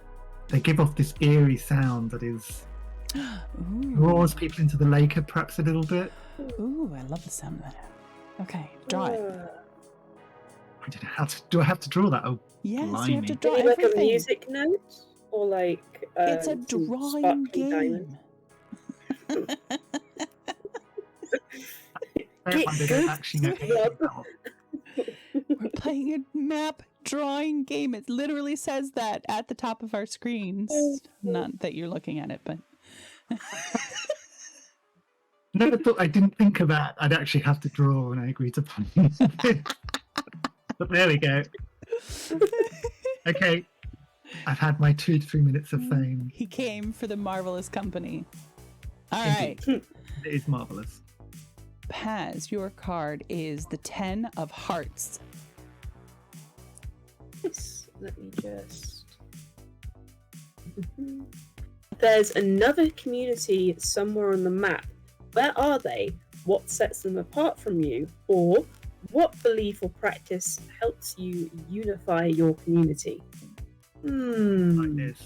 they give off this eerie sound that is draws people into the lake perhaps a little bit. Ooh, I love the sound of that. Okay, draw it. I don't know how to. Do I have to draw that? Oh, Yes, blimey. you have to draw Maybe like everything. a music note, or like It's a some drawing sparkly game. diamond. Terrifying they don't actually know anything about. We're playing a map drawing game. It literally says that at the top of our screens. Not that you're looking at it, but Never thought. I didn't think of that. I'd actually have to draw when I agreed to play. But there we go. Okay, I've had my 2 to 3 minutes of fame. he came for the marvelous company. All Indeed. right. It is marvelous. Paz, your card is the 10 of Hearts. Yes, let me just. There's another community somewhere on the map Where are they? What sets them apart from you? Or what belief or practice helps you unify your community? Like this.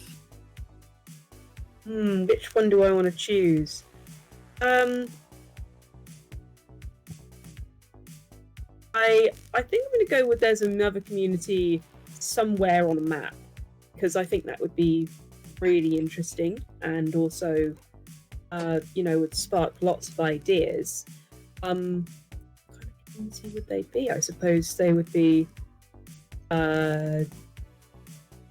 Which one do I want to choose? I think I'm going to go with there's another community somewhere on a map, because I think that would be really interesting and also, would spark lots of ideas. What kind of community would they be? I suppose they would be. What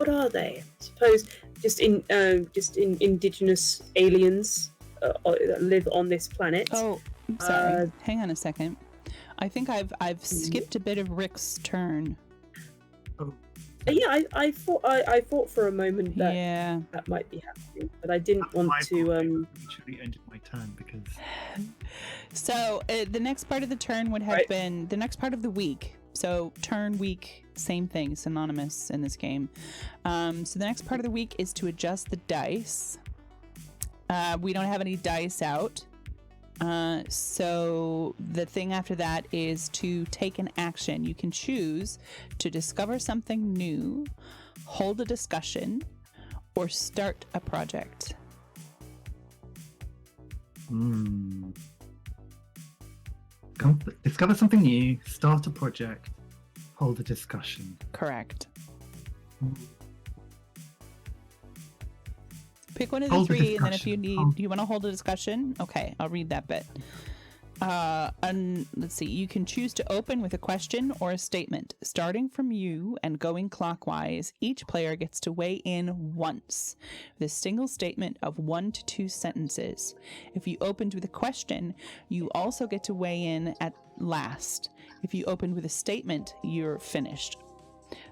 are they? I suppose just indigenous aliens that live on this planet. Oh, sorry. Hang on a second. I think I've skipped a bit of Rick's turn. Oh. Yeah, I thought for a moment that that might be happening, but I didn't want to. I literally ended my turn because. So the next part of the turn would have been the next part of the week. So turn, week, same thing, synonymous in this game. So the next part of the week is to adjust the dice. We don't have any dice out. So the thing after that is to take an action. You can choose to discover something new, hold a discussion, or start a project. Discover something new, start a project, hold a discussion. Correct. Pick one of the Hold the three, and then if you discussion. need, you want to hold a discussion? Okay, I'll read that bit. And let's see, you can choose to open with a question or a statement. Starting from you and going clockwise, each player gets to weigh in once with a single statement of 1 to 2 sentences. If you opened with a question, you also get to weigh in at last. If you opened with a statement, you're finished.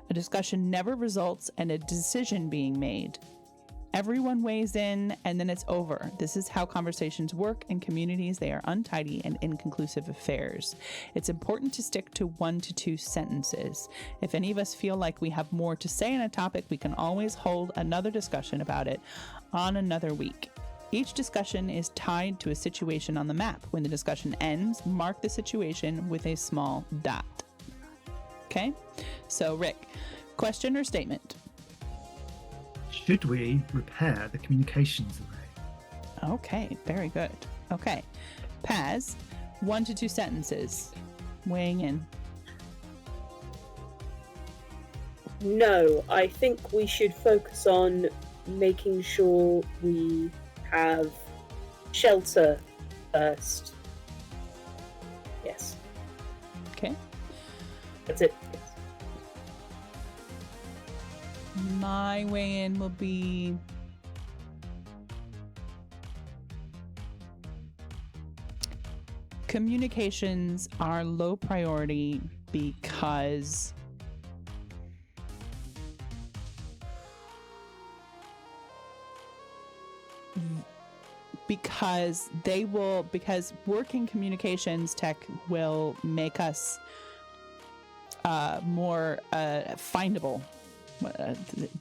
A discussion never results in a decision being made. Everyone weighs in and then it's over. This is how conversations work in communities. They are untidy and inconclusive affairs. It's important to stick to 1 to 2 sentences. If any of us feel like we have more to say on a topic, we can always hold another discussion about it on another week. Each discussion is tied to a situation on the map. When the discussion ends, mark the situation with a small dot. Okay? So, Rick, question or statement? Should we repair the communications array? Okay, very good. Okay. Paz, 1 to 2 sentences. Weighing in. No, I think we should focus on making sure we have shelter first. Yes. Okay. That's it. My way in will be communications are low priority because working communications tech will make us more findable.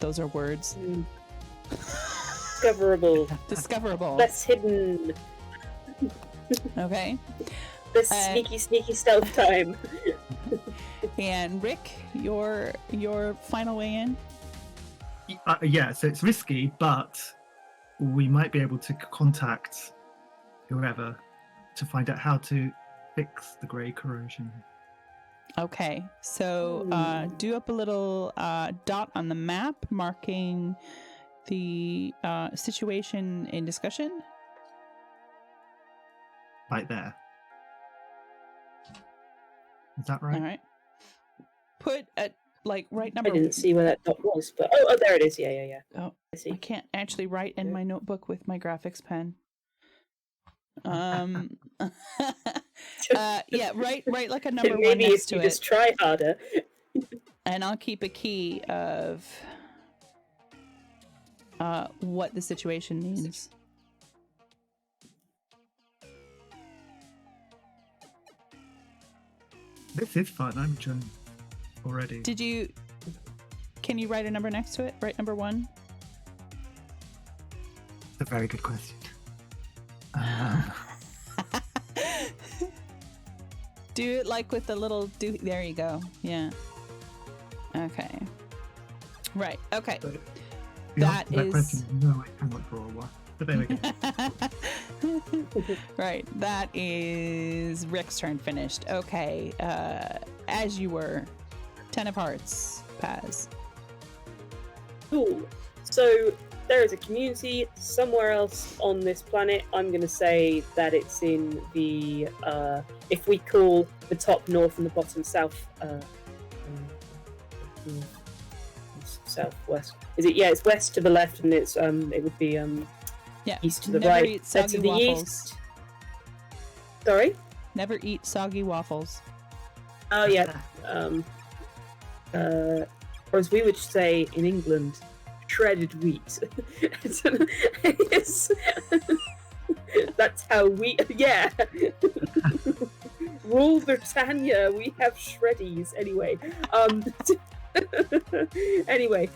Those are words. Discoverable. Less hidden. Okay. This sneaky stealth time. And Rick, your final way in? Yeah, so it's risky, but we might be able to contact whoever to find out how to fix the grey corrosion. Okay, so do up a little dot on the map marking the situation in discussion. Right there. Is that right? All right. Put at right number. I didn't see where that dot was, but oh, there it is. Yeah. Oh, I see. I can't actually write in my notebook with my graphics pen. Yeah, write like a number one next to it. Maybe if you just try harder. And I'll keep a key of what the situation means. This is fun. I'm enjoying already. Can you write a number next to it? Write number 1? That's a very good question. Do it like with the little there you go. Yeah. Okay. Right. Okay. So, That that is question, no, I cannot draw one. But there we go. right. That is Rick's turn finished. Okay. As you were, 10 of Hearts, Paz. Cool. So there is a community somewhere else on this planet. I'm going to say that it's in the, if we call the top north and the bottom south, southwest. Is it? Yeah, it's west to the left, and it's it would be Yeah. east to the Never right. eat So to soggy the waffles. east. Sorry. Never eat soggy waffles. Oh yeah. Or as we would say in England, shredded wheat. It's- that's how we. Yeah. Rule Britannia, we have shreddies. Anyway. Anyway,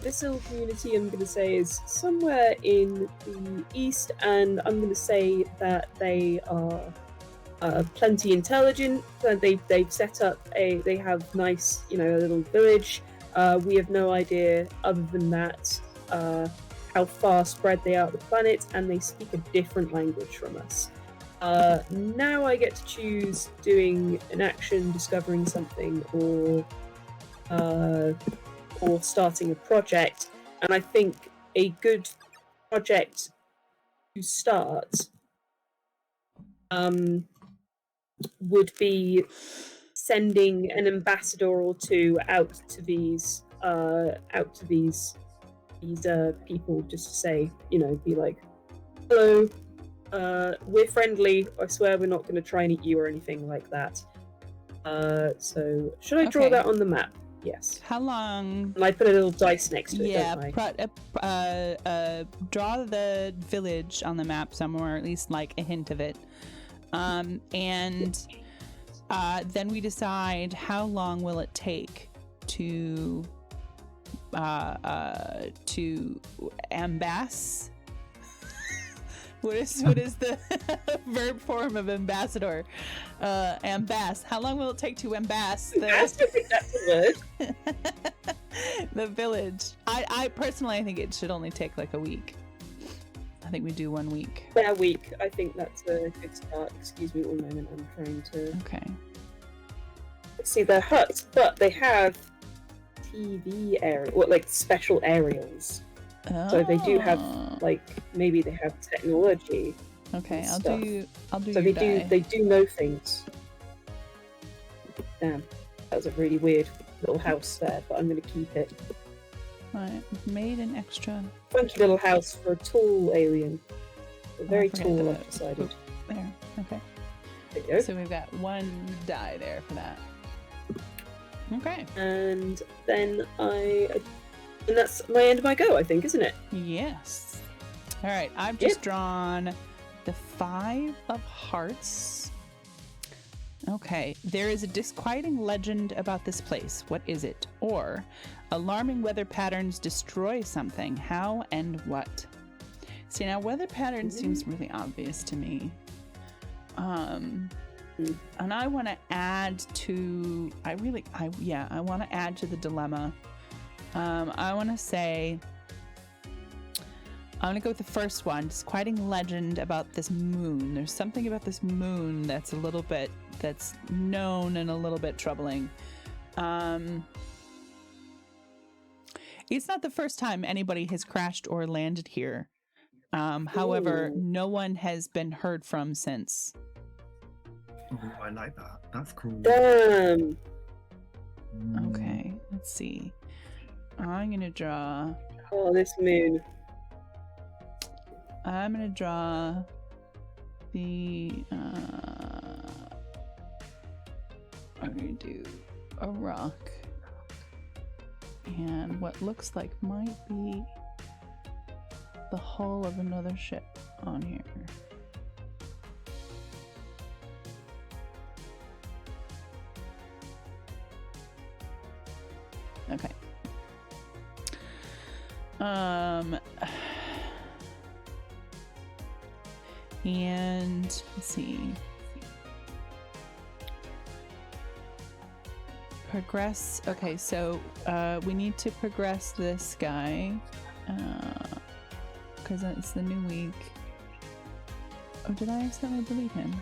this little community I'm going to say is somewhere in the east, and I'm going to say that they are plenty intelligent. They've set up they have nice, a little village. We have no idea other than that how far spread they are on the planet, and they speak a different language from us. Now I get to choose doing an action, discovering something, or starting a project. And I think a good project to start would be sending an ambassador or two out to these people, just to say, be like, hello, we're friendly, I swear we're not going to try and eat you or anything like that. So should I draw Okay. that on the map? Yes. How long? And I put a little dice next to it, Yeah, don't I? draw the village on the map somewhere, at least like a hint of it. And then we decide how long will it take to ambass. What is the verb form of ambassador? Ambass. How long will it take to ambass I think that's a word. the village? I personally think it should only take like a week. I think we do 1 week. Yeah, a week. I think that's a good start. Excuse me one moment. I'm trying to Okay. see their huts, but they have TV area, like special aerials. So they do have, like, maybe they have technology. Okay, I'll stuff. do So your they die. do know things. Damn, that was a really weird little house there, but I'm gonna keep it. Right, made an extra. Funky little house for a tall alien. Very forget tall, to I've decided. There. Okay. There you go. So we've got 1 die there for that. Okay. And then and that's my end of my go, I think, isn't it? Yes. All right. I've just drawn the 5 of Hearts. Okay. There is a disquieting legend about this place. What is it? Or alarming weather patterns destroy something. How and what? See, now weather patterns seems really obvious to me. And I want to add to. I want to add to the dilemma. I want to say, I'm going to go with the first one. Disquieting legend about this moon. There's something about this moon that's that's known and a little bit troubling. It's not the first time anybody has crashed or landed here. However, no one has been heard from since. Oh, I like that. That's cool. Damn. Okay, let's see. I'm going to draw... Oh, this moon. I'm going to draw the... I'm going to do a rock and what looks like might be the hull of another ship on here. Okay. And let's see. Progress. Okay, so we need to progress this guy because it's the new week. Oh, did I accidentally delete him?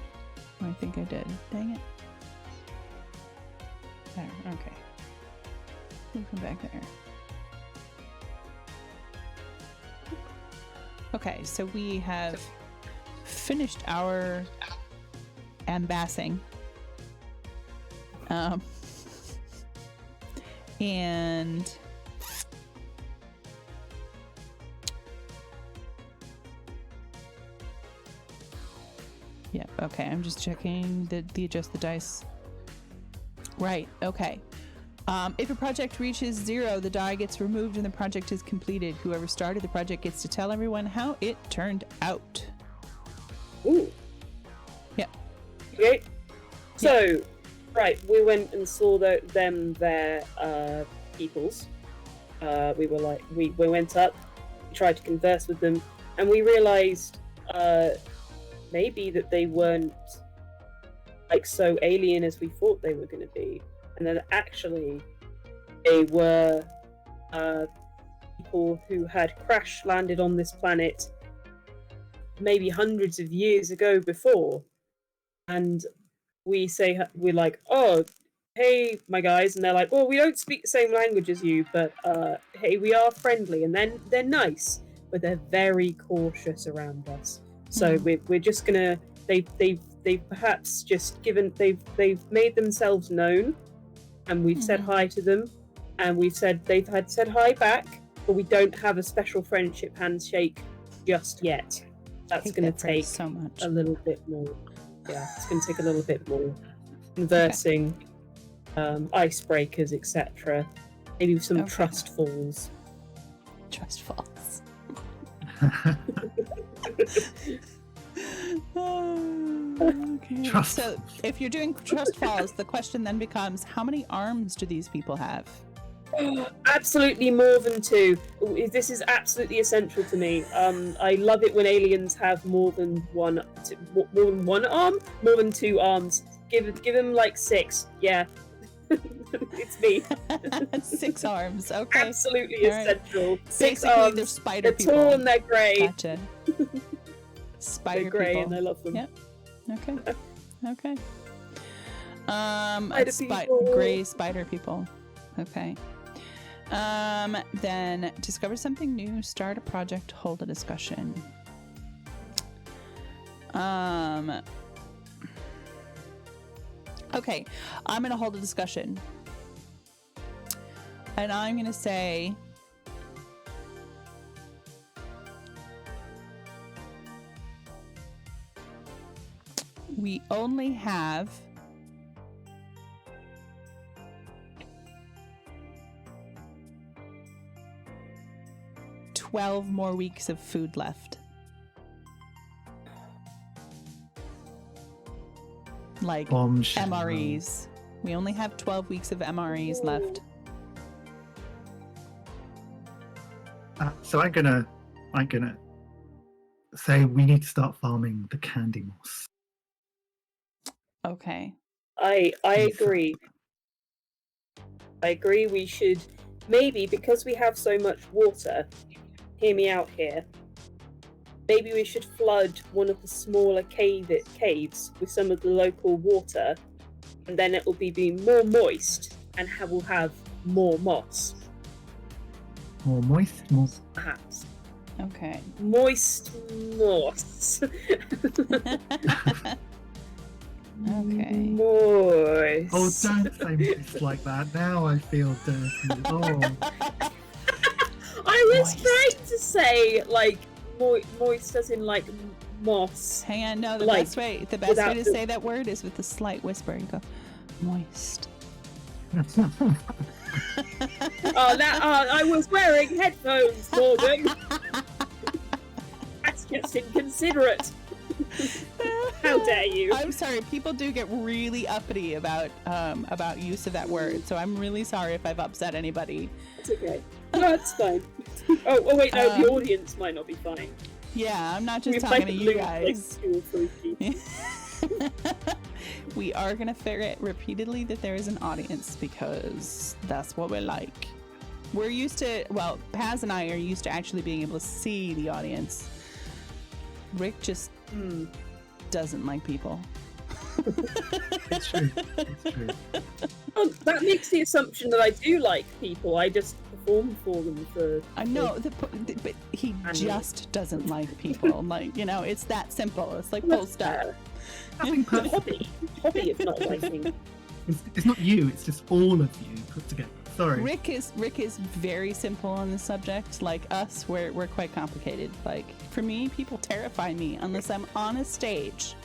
I think I did. Dang it. There. Okay. We'll come back there. Okay, so we have finished our ambassing. And yeah, okay, I'm just checking the adjust the dice. Right, okay. If a project reaches 0, the die gets removed and the project is completed. Whoever started the project gets to tell everyone how it turned out. Ooh. Yeah. Okay. So, right, we went and saw their peoples. We went up, we tried to converse with them, and we realized maybe that they weren't like so alien as we thought they were going to be. And then actually, they were people who had crash landed on this planet maybe hundreds of years ago before. And we're like, oh, hey, my guys. And they're like, well, we don't speak the same language as you, but hey, we are friendly. And then they're nice, but they're very cautious around us. So we're just going to, they've perhaps just they've made themselves known. And we've said hi to them, and they've said hi back, but we don't have a special friendship handshake just yet. That's going to take so much. a little bit more. Yeah, it's going to take a little bit more conversing, icebreakers, etc. Maybe some trust falls. Trust falls. Okay. Trust. So if you're doing trust falls, the question then becomes, how many arms do these people have? Absolutely more than 2. This is absolutely essential to me. I love it when aliens have more than one arm, more than 2 arms. Give them like 6. Yeah. It's me. 6 arms. Okay. Absolutely essential. Right. 6 Basically, arms. they're spider they're people. Tall and they're grey. Gotcha. Spider they're grey people. and I love them. Yep. Okay. Okay. Spider people. Gray spider people. Okay. Then discover something new, start a project, hold a discussion. Okay, I'm gonna hold a discussion. And I'm gonna say we only have 12 more weeks of food left. Like MREs. We only have 12 weeks of MREs left. So I'm gonna say we need to start farming the candy moss. Okay. I agree. I agree we should maybe, because we have so much water, hear me out here, maybe we should flood one of the smaller caves with some of the local water, and then it will be more moist and we'll have more moss. More moist moss. Perhaps. Okay. Moist moss. Okay. Moist. Oh, don't say moist like that. Now I feel dirty. Oh. I was Moist. trying to say like moist as in like moss. Hang on, no, the Like, best way to without the- say that word is with a slight whisper. You go, moist. I was wearing headphones, Morgan. That's just inconsiderate. How dare you? I'm sorry, people do get really uppity about use of that word, so I'm really sorry if I've upset anybody. It's okay. No, it's fine. Oh wait, no, the audience might not be fine. Yeah, I'm not just We talking might to you lose, guys. Like 2 or 3 people. We are going to ferret repeatedly that there is an audience because that's what we're like. We're used to, well, Paz and I are used to actually being able to see the audience. Rick just doesn't like people. It's true. It's true. Well, that makes the assumption that I do like people. I just perform for them for. I know, but he just doesn't like people. Like, you know, it's that simple. It's like full stop. Hobby of not liking. It's not you. It's just all of you put together. Sorry. Rick is very simple on this subject. Like us, we're quite complicated. Like for me, people terrify me unless I'm on a stage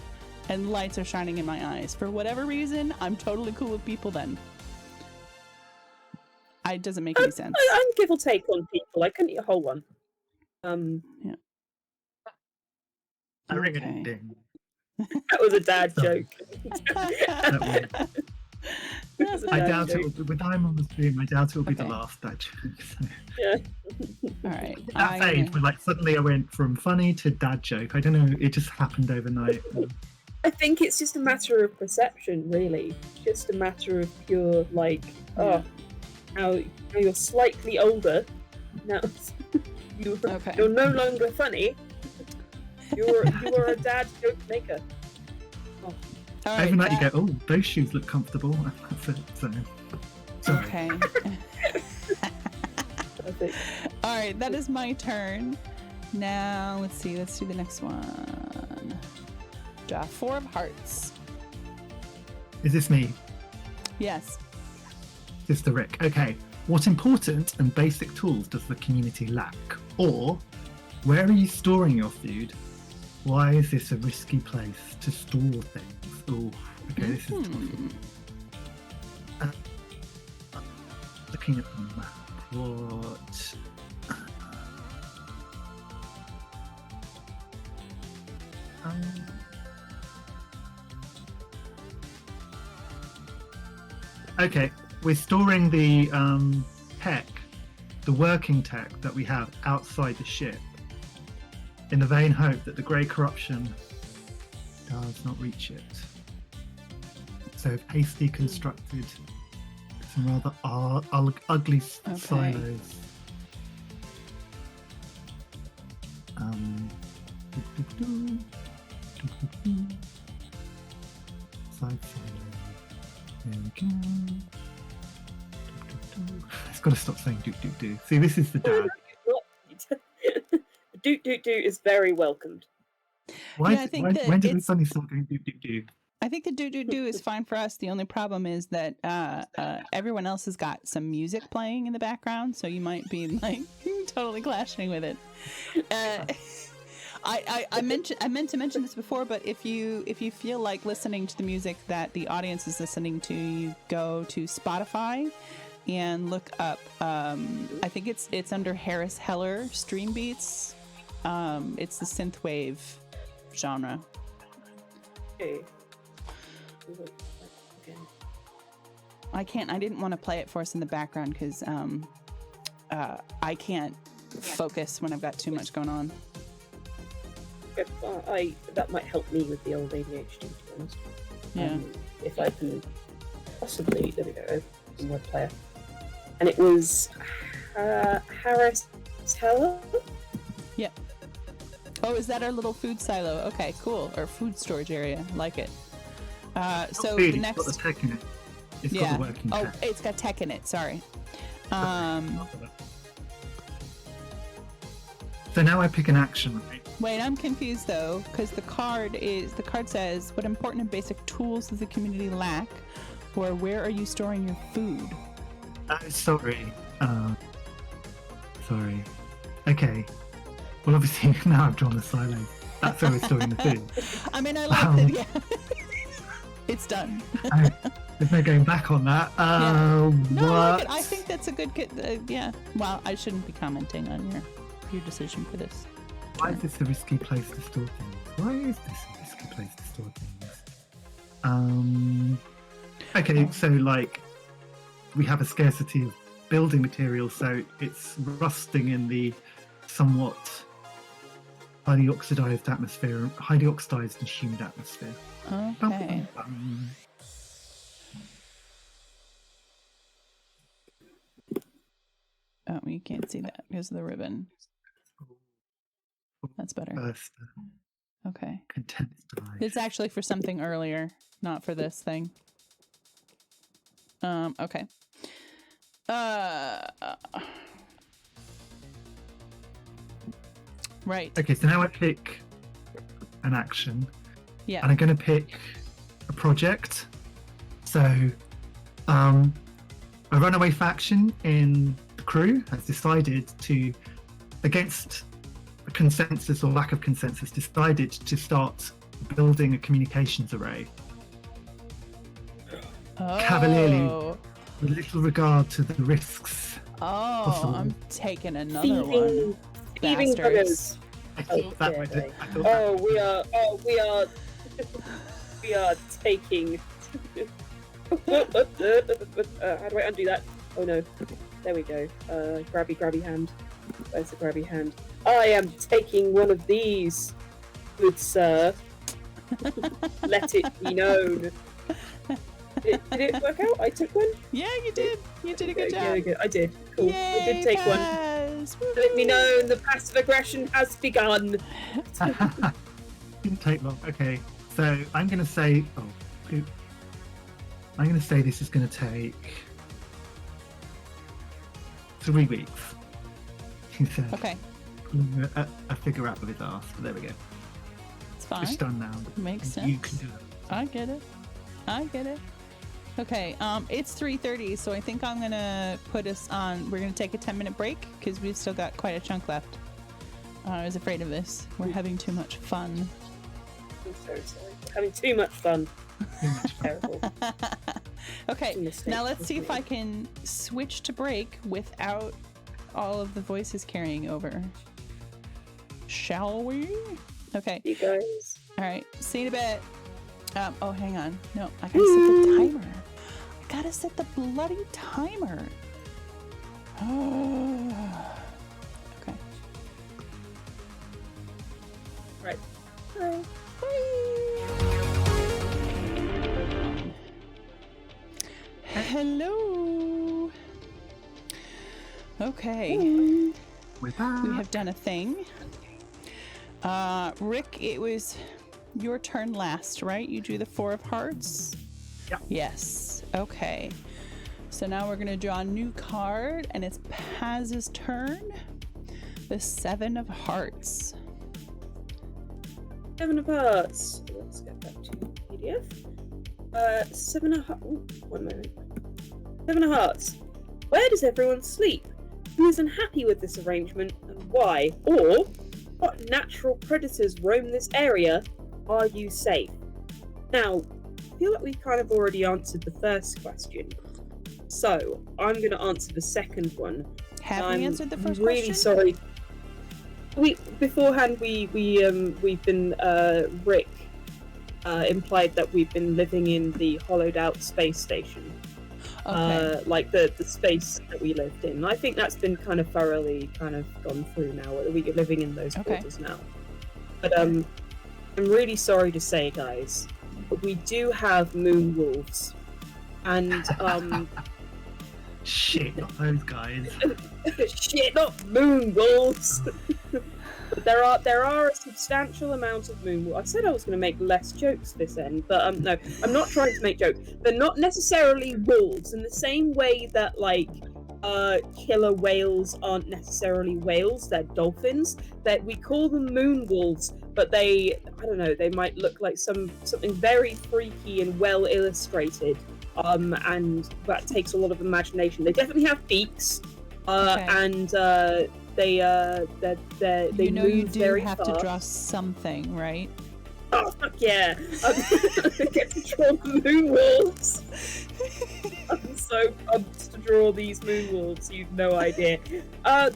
and lights are shining in my eyes. For whatever reason, I'm totally cool with people then. It doesn't make any sense. I'm give or take on people. I couldn't eat a whole one. Yeah. Okay. That was a dad joke. I doubt it will be, with I'm on the stream, I doubt it will be the last dad joke. So. Yeah. All right. That phase where like suddenly I went from funny to dad joke. I don't know, it just happened overnight. I think it's just a matter of perception, really. Just a matter of pure, like, now you're slightly older. Now you're no longer funny. You are a dad joke maker. Oh. All right, overnight you go, oh, those shoes look comfortable. That's it. So, sorry. Okay. All right, that is my turn. Now, let's see. Let's do the next one. Draw 4 of hearts. Is this me? Yes. This is the Rick. Okay. What important and basic tools does the community lack? Or, where are you storing your food? Why is this a risky place to store things? Oh, okay, this is looking at the map. What? Okay, we're storing the tech, the working tech that we have outside the ship, in the vain hope that the grey corruption does not reach it. So hastily constructed some rather ugly silos. Side silo. There we go. It's got to stop saying doot doot doo. See, this is the dad. Doot doot doo is very welcomed. When did we suddenly start going doot doot doo? I think the do-do-do is fine for us. The only problem is that everyone else has got some music playing in the background, so you might be like totally clashing with it. I meant to mention this before, but if you feel like listening to the music that the audience is listening to, you go to Spotify and look up. I think it's under Harris Heller Stream Beats. It's the synthwave genre. Okay. I didn't want to play it for us in the background because I can't focus when I've got too much going on. That might help me with the old ADHD, to be honest. Yeah. If I can possibly, there we go, open web player. And it was Harris Heller? Yeah. Oh, is that our little food silo? Okay, cool. Or food storage area. Like it. So the next. It's got the tech in it. It's got the working tech. Oh, it's got tech in it. Sorry. So now I pick an action, right? Wait, I'm confused though, because the card says, "What important and basic tools does the community lack?" Or where are you storing your food? Sorry. Sorry. Okay. Well, obviously now I've drawn the silo. That's where we're storing the food. I mean, I like that. Yeah. It's done. There's no going back on that. No, what? I think that's a good. Yeah. Well, I shouldn't be commenting on your decision for this. Why is this a risky place to store things? Why is this a risky place to store things? Okay, so like we have a scarcity of building materials, so it's rusting in the somewhat highly oxidized atmosphere, highly oxidized and humid atmosphere. Okay. Oh, you can't see that because of the ribbon. That's better. First, Okay. condensed ice. It's actually for something earlier, not for this thing. Okay. Right. Okay, so now I pick an action. Yeah. And I'm going to pick a project. So, a runaway faction in the crew has decided to, against a consensus or lack of consensus, decided to start building a communications array. Cavalierly, with little regard to the risks. Oh, I'm taking another one. Thieving buggers. I thought that might do. We are taking. How do I undo that? Oh no. There we go. Grabby hand. Where's the grabby hand? I am taking one of these, good sir. Let it be known. Did it work out? I took one? Yeah, you did. You did a good job. Yeah, I did. Cool. Yay, I did take one. Let me know the passive aggression has begun. Didn't take long. Okay, so I'm going to say... Oh, poop. I'm going to say this is going to take 3 weeks. He said. Okay. A figure out of his ass. But there we go. It's fine. It's done now. Makes sense. You can do it. I get it. Okay, it's 3:30, so I think I'm gonna put us on. We're gonna take a 10-minute break because we've still got quite a chunk left. I was afraid of this. We're having too much fun. I'm so sorry. We're having too much fun. Terrible. Okay, now let's see if I can switch to break without all of the voices carrying over. Shall we? Okay. You guys. All right. See you in a bit. Oh, hang on. No, I gotta set the timer. I gotta set the bloody timer. Okay. Right. Bye. Hello. Okay. We're back. We have done a thing. Rick, it was your turn last, right? You drew the 4 of hearts? Yeah. Yes. Okay. So now we're going to draw a new card, and it's Paz's turn. The 7 of hearts. 7 of hearts. Let's get back to PDF. 7 of hearts. One moment. 7 of hearts. Where does everyone sleep? Who is unhappy with this arrangement and why? Or what natural predators roam this area? Are you safe? Now, I feel like we've kind of already answered the first question. So, I'm going to answer the second one. Have we answered the first question? I'm really sorry. Beforehand, we've been, Rick implied that we've been living in the hollowed out space station. Okay. Like the space that we lived in. I think that's been kind of thoroughly gone through now. We're living in those quarters now. But I'm really sorry to say, guys, but we do have moon wolves, and shit, not those guys. shit, not moon wolves. But there are a substantial amount of moon wolves. I said I was going to make less jokes this end, but no, I'm not trying to make jokes. They're not necessarily wolves in the same way that killer whales aren't necessarily whales, they're dolphins. That we call them moon wolves, but they might look like something very freaky and well illustrated. And that takes a lot of imagination. They definitely have beaks, and they move you do very have fast. to draw something, right? Oh fuck yeah! I get to draw the moon wolves. I'm so pumped to draw these moon wolves. You've no idea.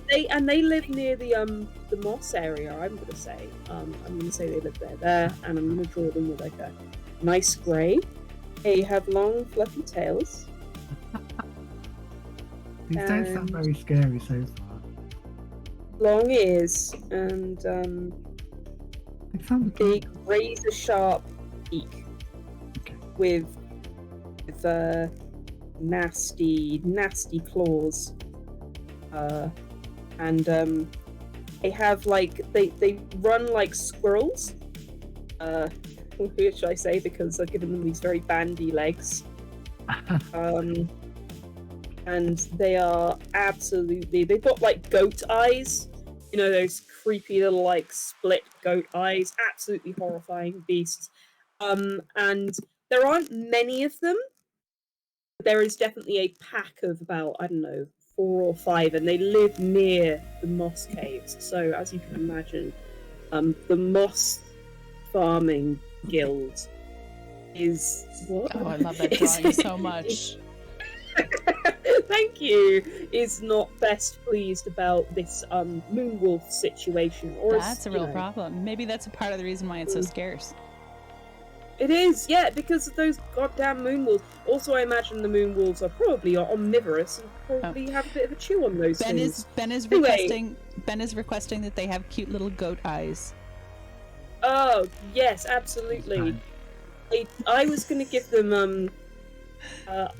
They live near the moss area. I'm gonna say. I'm gonna say they live there, and I'm gonna draw them with like a nice grey. They have long fluffy tails. These don't sound very scary so far. Long ears and It sounds big razor sharp beak with nasty claws, and they have they run like squirrels. Who should I say? Because I've given them these very bandy legs. And they are they've got like goat eyes, you know, those creepy little like split goat eyes, absolutely horrifying beasts. And there aren't many of them. There is definitely a pack of about, I don't know, 4 or 5, and they live near the moss caves. So as you can imagine, the moss farming guild is what? Oh, I love that drawing so much. Thank you. Is not best pleased about this moonwolf situation. Or that's a real problem. Maybe that's a part of the reason why it's so scarce. It is, yeah, because of those goddamn moonwolves. Also, I imagine the moonwolves are probably omnivorous and probably have a bit of a chew on those things. Ben is requesting that they have cute little goat eyes. Oh yes, absolutely. I was going to give them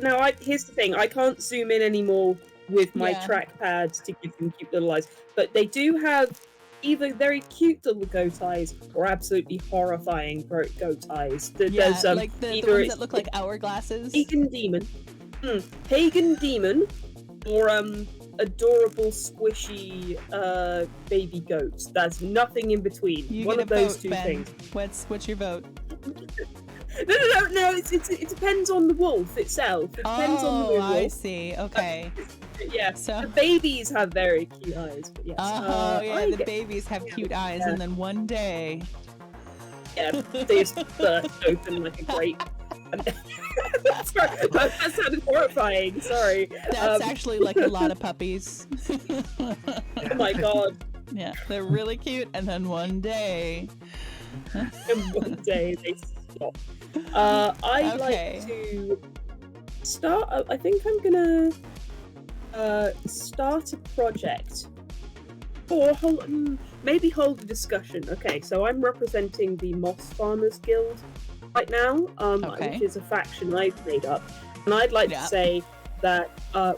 now, here's the thing. I can't zoom in anymore with my trackpad to give them cute little eyes. But they do have either very cute little goat eyes or absolutely horrifying goat eyes. There's, like the ones that look like hourglasses. Pagan demon. Or adorable, squishy baby goat. There's nothing in between. One of those two things. What's your vote? No. It depends on the wolf itself. It depends on the wolf. I see. Okay. Yeah. So the babies have very cute eyes. But yes. The babies have cute eyes, and then one day, they just burst open like a grape. Sorry, that sounded horrifying. Sorry. That's actually like a lot of puppies. Oh my god. Yeah, they're really cute, and then one day. They stop. I'd like to start. I think I'm gonna start a project, or maybe hold a discussion. Okay, so I'm representing the Moss Farmers Guild right now, which is a faction I've made up, and I'd like to say that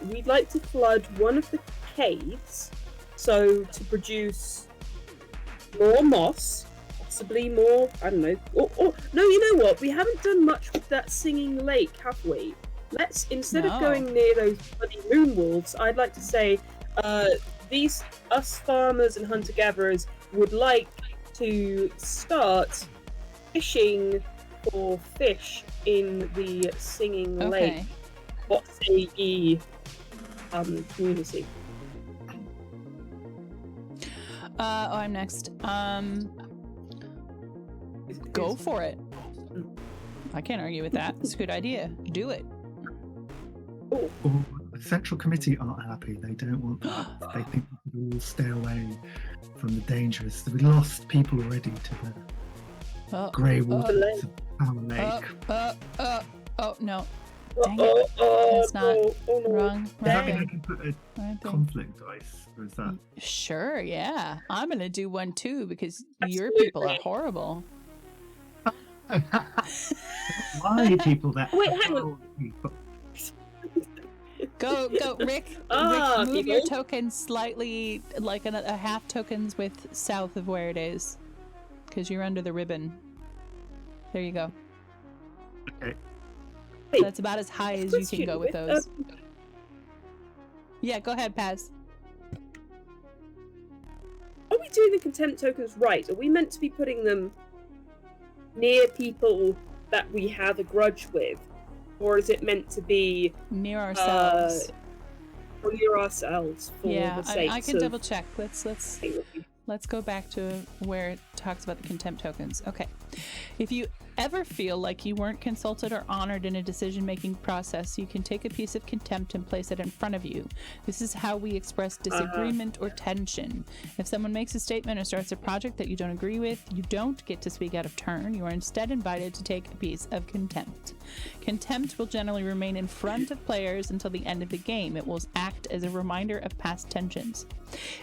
we'd like to flood one of the caves, so to produce more moss. Possibly more, I don't know. Or no, you know what? We haven't done much with that singing lake, have we? Let's, instead of going near those bloody moonwolves, I'd like to say, us farmers and hunter-gatherers would like to start fishing for fish in the singing lake. What say ye, community? I'm next. Go for it. I can't argue with that. It's a good idea. Do it. Oh, the Central Committee aren't happy. They don't want that. They think we should all stay away from the dangerous. We lost people already to the grey waters of our lake. Oh, no. Dang it. That's not wrong. Does that mean I can put a conflict dice? Or is that... Sure, yeah. I'm going to do one too because your people are horrible. Why people that? Wait, hang on. Go, Rick. Rick, move your token slightly, like a half token's width south of where it is, because you're under the ribbon. There you go. Okay. So that's about as high as you can go with those. Yeah, go ahead, Paz. Are we doing the contempt tokens right? Are we meant to be putting them near people that we have a grudge with? Or is it meant to be near ourselves? Or near ourselves for the sake I can double check. Let's go back to where it talks about the contempt tokens. Okay. If you ever feel like you weren't consulted or honored in a decision-making process, you can take a piece of contempt and place it in front of you. This is how we express disagreement or tension. If someone makes a statement or starts a project that you don't agree with, you don't get to speak out of turn. You are instead invited to take a piece of contempt. Contempt will generally remain in front of players until the end of the game. It will act as a reminder of past tensions.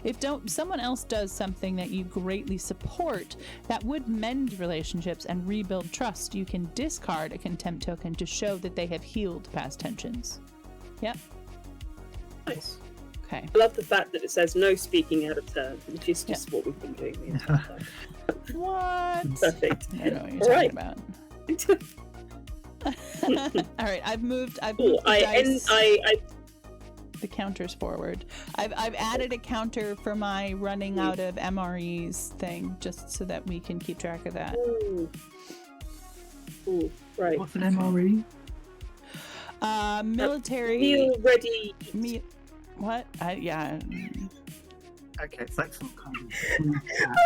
If someone else does something that you greatly support, effort that would mend relationships and rebuild trust, you can discard a contempt token to show that they have healed past tensions. Yep. Nice. Okay. I love the fact that it says no speaking out of turn, which is just what we've been doing the entire time. What? Perfect. I don't know what you're All talking right. about. All right, I've moved Cool. the dice, the counters forward. I've added a counter for my running out of MREs thing, just so that we can keep track of that. Ooh, right. What's an MRE? Military. Meal ready. What? Yeah. Okay, it's like some kind of.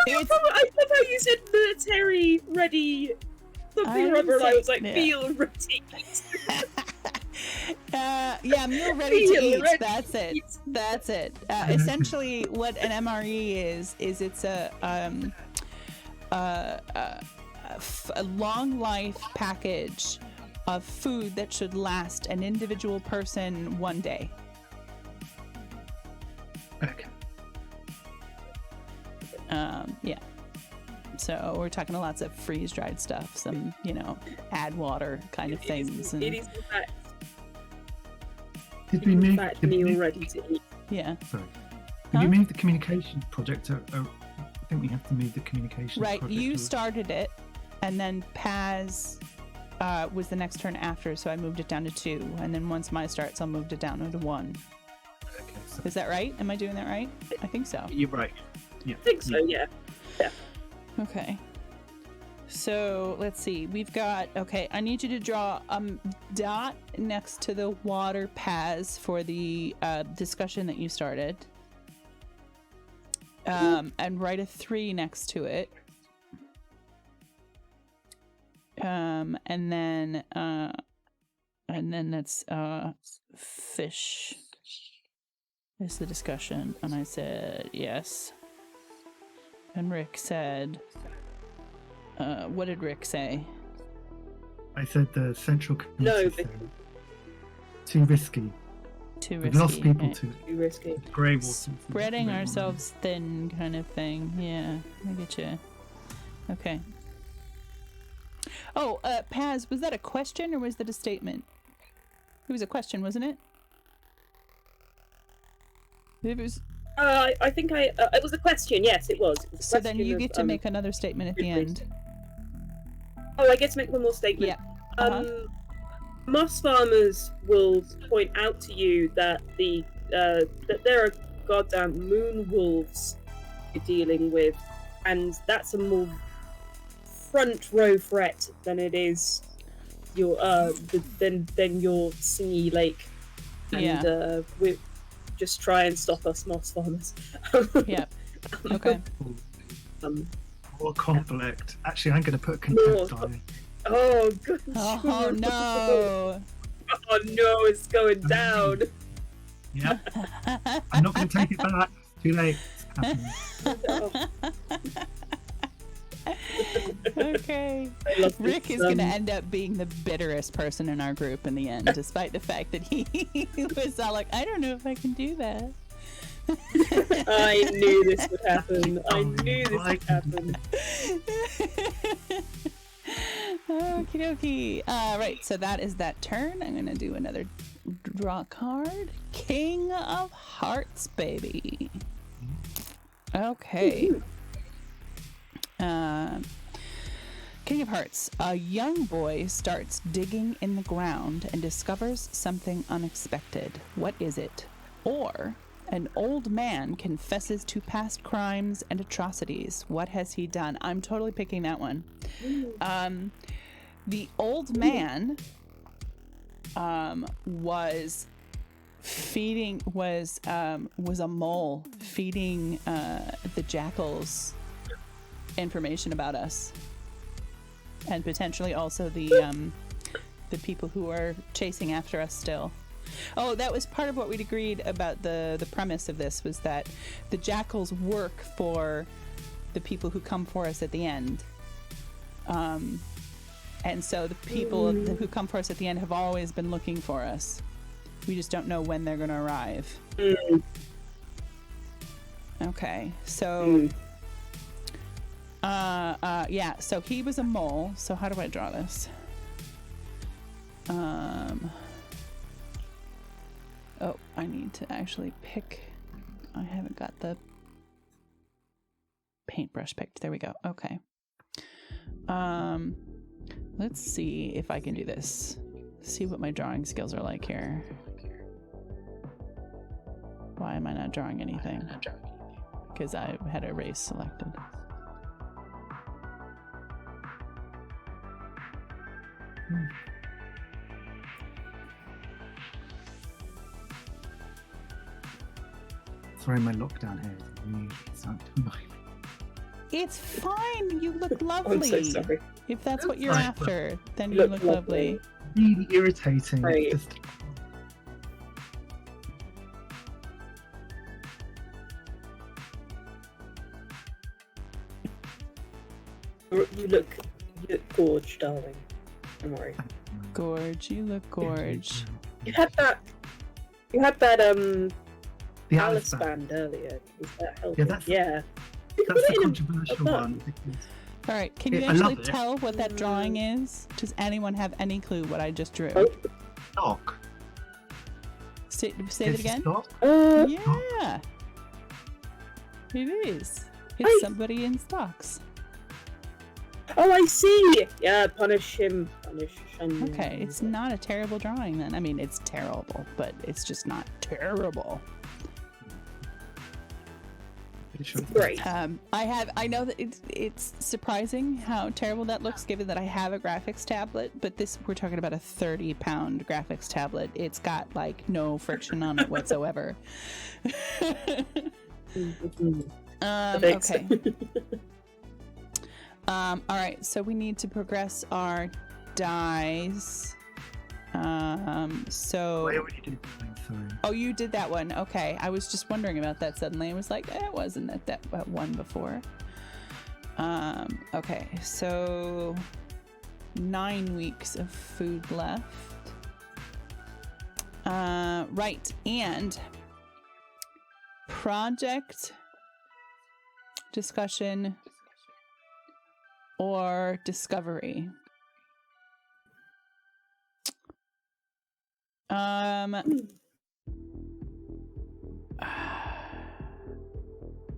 I love how you said military ready. Something or other, and I was like, meal ready. Yeah, meal ready to eat. That's it. That's it. Essentially, what an MRE is it's a long life package of food that should last an individual person one day. Okay. Yeah. So we're talking lots of freeze-dried stuff, some, add water kind of things. It is in fact. Did we move? Meal ready to eat. Yeah. Sorry. Did we move the communication project? I think we have to move the communication. Right. project You to- started it, and then Paz was the next turn after, so I moved it down to 2. And then once my starts, I'll move it down to 1. Okay, so Is that right? Am I doing that right? I think so. you're right. Yeah. I think so, yeah. Okay. So let's see. We've got, I need you to draw a dot next to the water Paz for the discussion that you started. And write a 3 next to it. And then that's fish is the discussion. And I said yes. And Rick said, what did Rick say? I said the central No, community thing. Too risky. Too We've risky. lost people right? to Too risky. grey water. Spreading ourselves thin kind of thing. Yeah, I get you. Okay. Oh, Paz, was that a question or was that a statement? It was a question, wasn't it? It was. I think it was a question. Yes, it was. It was a So then question you of, get to make another statement at the end. Oh, I get to make one more statement. Yeah. Moss farmers will point out to you that that there are goddamn moon wolves you're dealing with, and that's a more front row threat than it is your than your Singy Lake. And we just try and stop us, moss farmers. Yeah. Okay. More conflict. Actually, I'm going to put contempt die. Oh, good. Oh no. Oh no, it's going down. Yeah. I'm not going to take it back. Too late. It's happening. Okay. Rick is going to end up being the bitterest person in our group in the end, despite the fact that he was all like, I don't know if I can do that. I knew this would happen. I knew this would happen. Okie dokie. Right, so that is that turn. I'm going to do another draw card. King of Hearts, baby. Okay. King of Hearts. A young boy starts digging in the ground and discovers something unexpected. What is it? Or an old man confesses to past crimes and atrocities. What has he done? I'm totally picking that one. The old man was a mole feeding the jackals information about us, and potentially also the people who are chasing after us still. Oh, that was part of what we'd agreed about the premise of this, was that the jackals work for the people who come for us at the end. And so the people who come for us at the end have always been looking for us. We just don't know when they're going to arrive. Okay, so Yeah, so he was a mole. So how do I draw this? Oh, I need to actually pick. I haven't got the paintbrush picked. There we go. Okay. Let's see if I can do this. See what my drawing skills are like here. Why am I not drawing anything? Because I had a race selected. Sorry, my lockdown hair is really starting to annoy me. It's fine. You look I'm lovely. so sorry. If that's what you're Fine. after, then You you look look lovely. Really irritating. Right. Just You look gorge, darling. Don't worry. Gorge. You look gorge. You had that the Alice Alice band. band earlier. Is that helping? Yeah, that's- yeah. You could That's put the it in controversial a one. bun. Because All right. Can you I actually love it. tell what that drawing is? Does anyone have any clue what I just drew? Oh, stock. Say It's that again. stock. Yeah. It is. It's Hey. somebody in stocks. oh, I see. Yeah, punish him. Punish him. Okay, it's not a terrible drawing then. I mean, it's terrible, but it's just not terrible. Great. I know that it's surprising how terrible that looks given that I have a graphics tablet, but we're talking about a 30-pound graphics tablet. It's got like no friction on it whatsoever. Thanks. Okay. All right, so we need to progress our dies. So I already did something, sorry. oh, you did that one. Okay, I was just wondering about that suddenly. I was like, it wasn't that one before. Okay, so 9 weeks of food left. Right, and project discussion or discovery.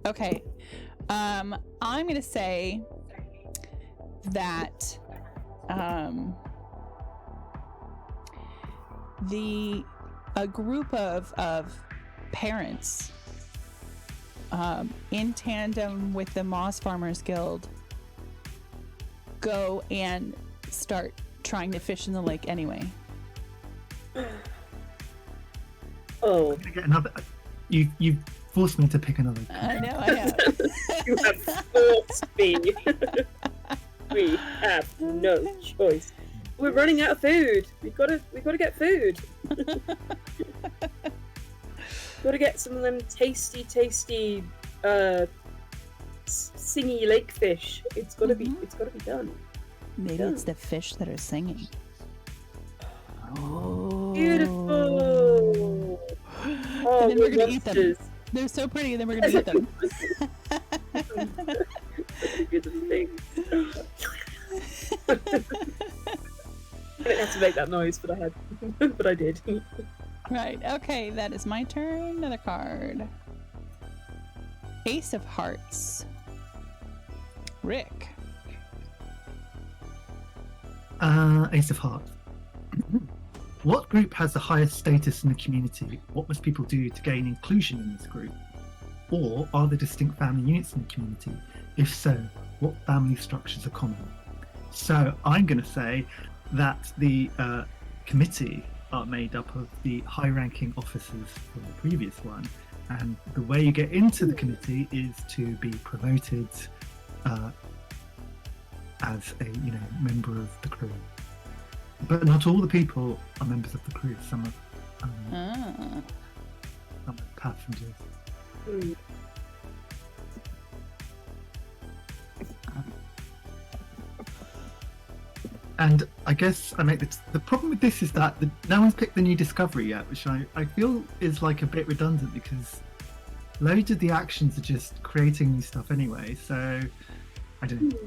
Okay. I'm gonna say that a group of parents in tandem with the Moss Farmers Guild go and start trying to fish in the lake anyway. Oh, I'm gonna get another. You forced me to pick another. I know, I know. you have forced me. We have no choice. We're running out of food. We've got to get food. Got to get some of them tasty, singy lake fish. It's got to be done. Maybe it's the fish that are singing. Oh. Beautiful. Oh, And then we're gonna eat them. monsters. They're so pretty, and then we're gonna eat them. Good thing. I didn't have to make that noise, but I did. Right. Okay, that is my turn. Another card. Ace of Hearts. Rick. Ace of Hearts. What group has the highest status in the community? What must people do to gain inclusion in this group? Or are there distinct family units in the community? If so, what family structures are common? So I'm going to say that the committee are made up of the high-ranking officers from the previous one, and the way you get into the committee is to be promoted as a member of the crew. But not all the people are members of the crew. Some are passengers. Mm. And I guess I make the problem with this is that no one's picked the new discovery yet, which I feel is like a bit redundant because loads of the actions are just creating new stuff anyway. So I don't know.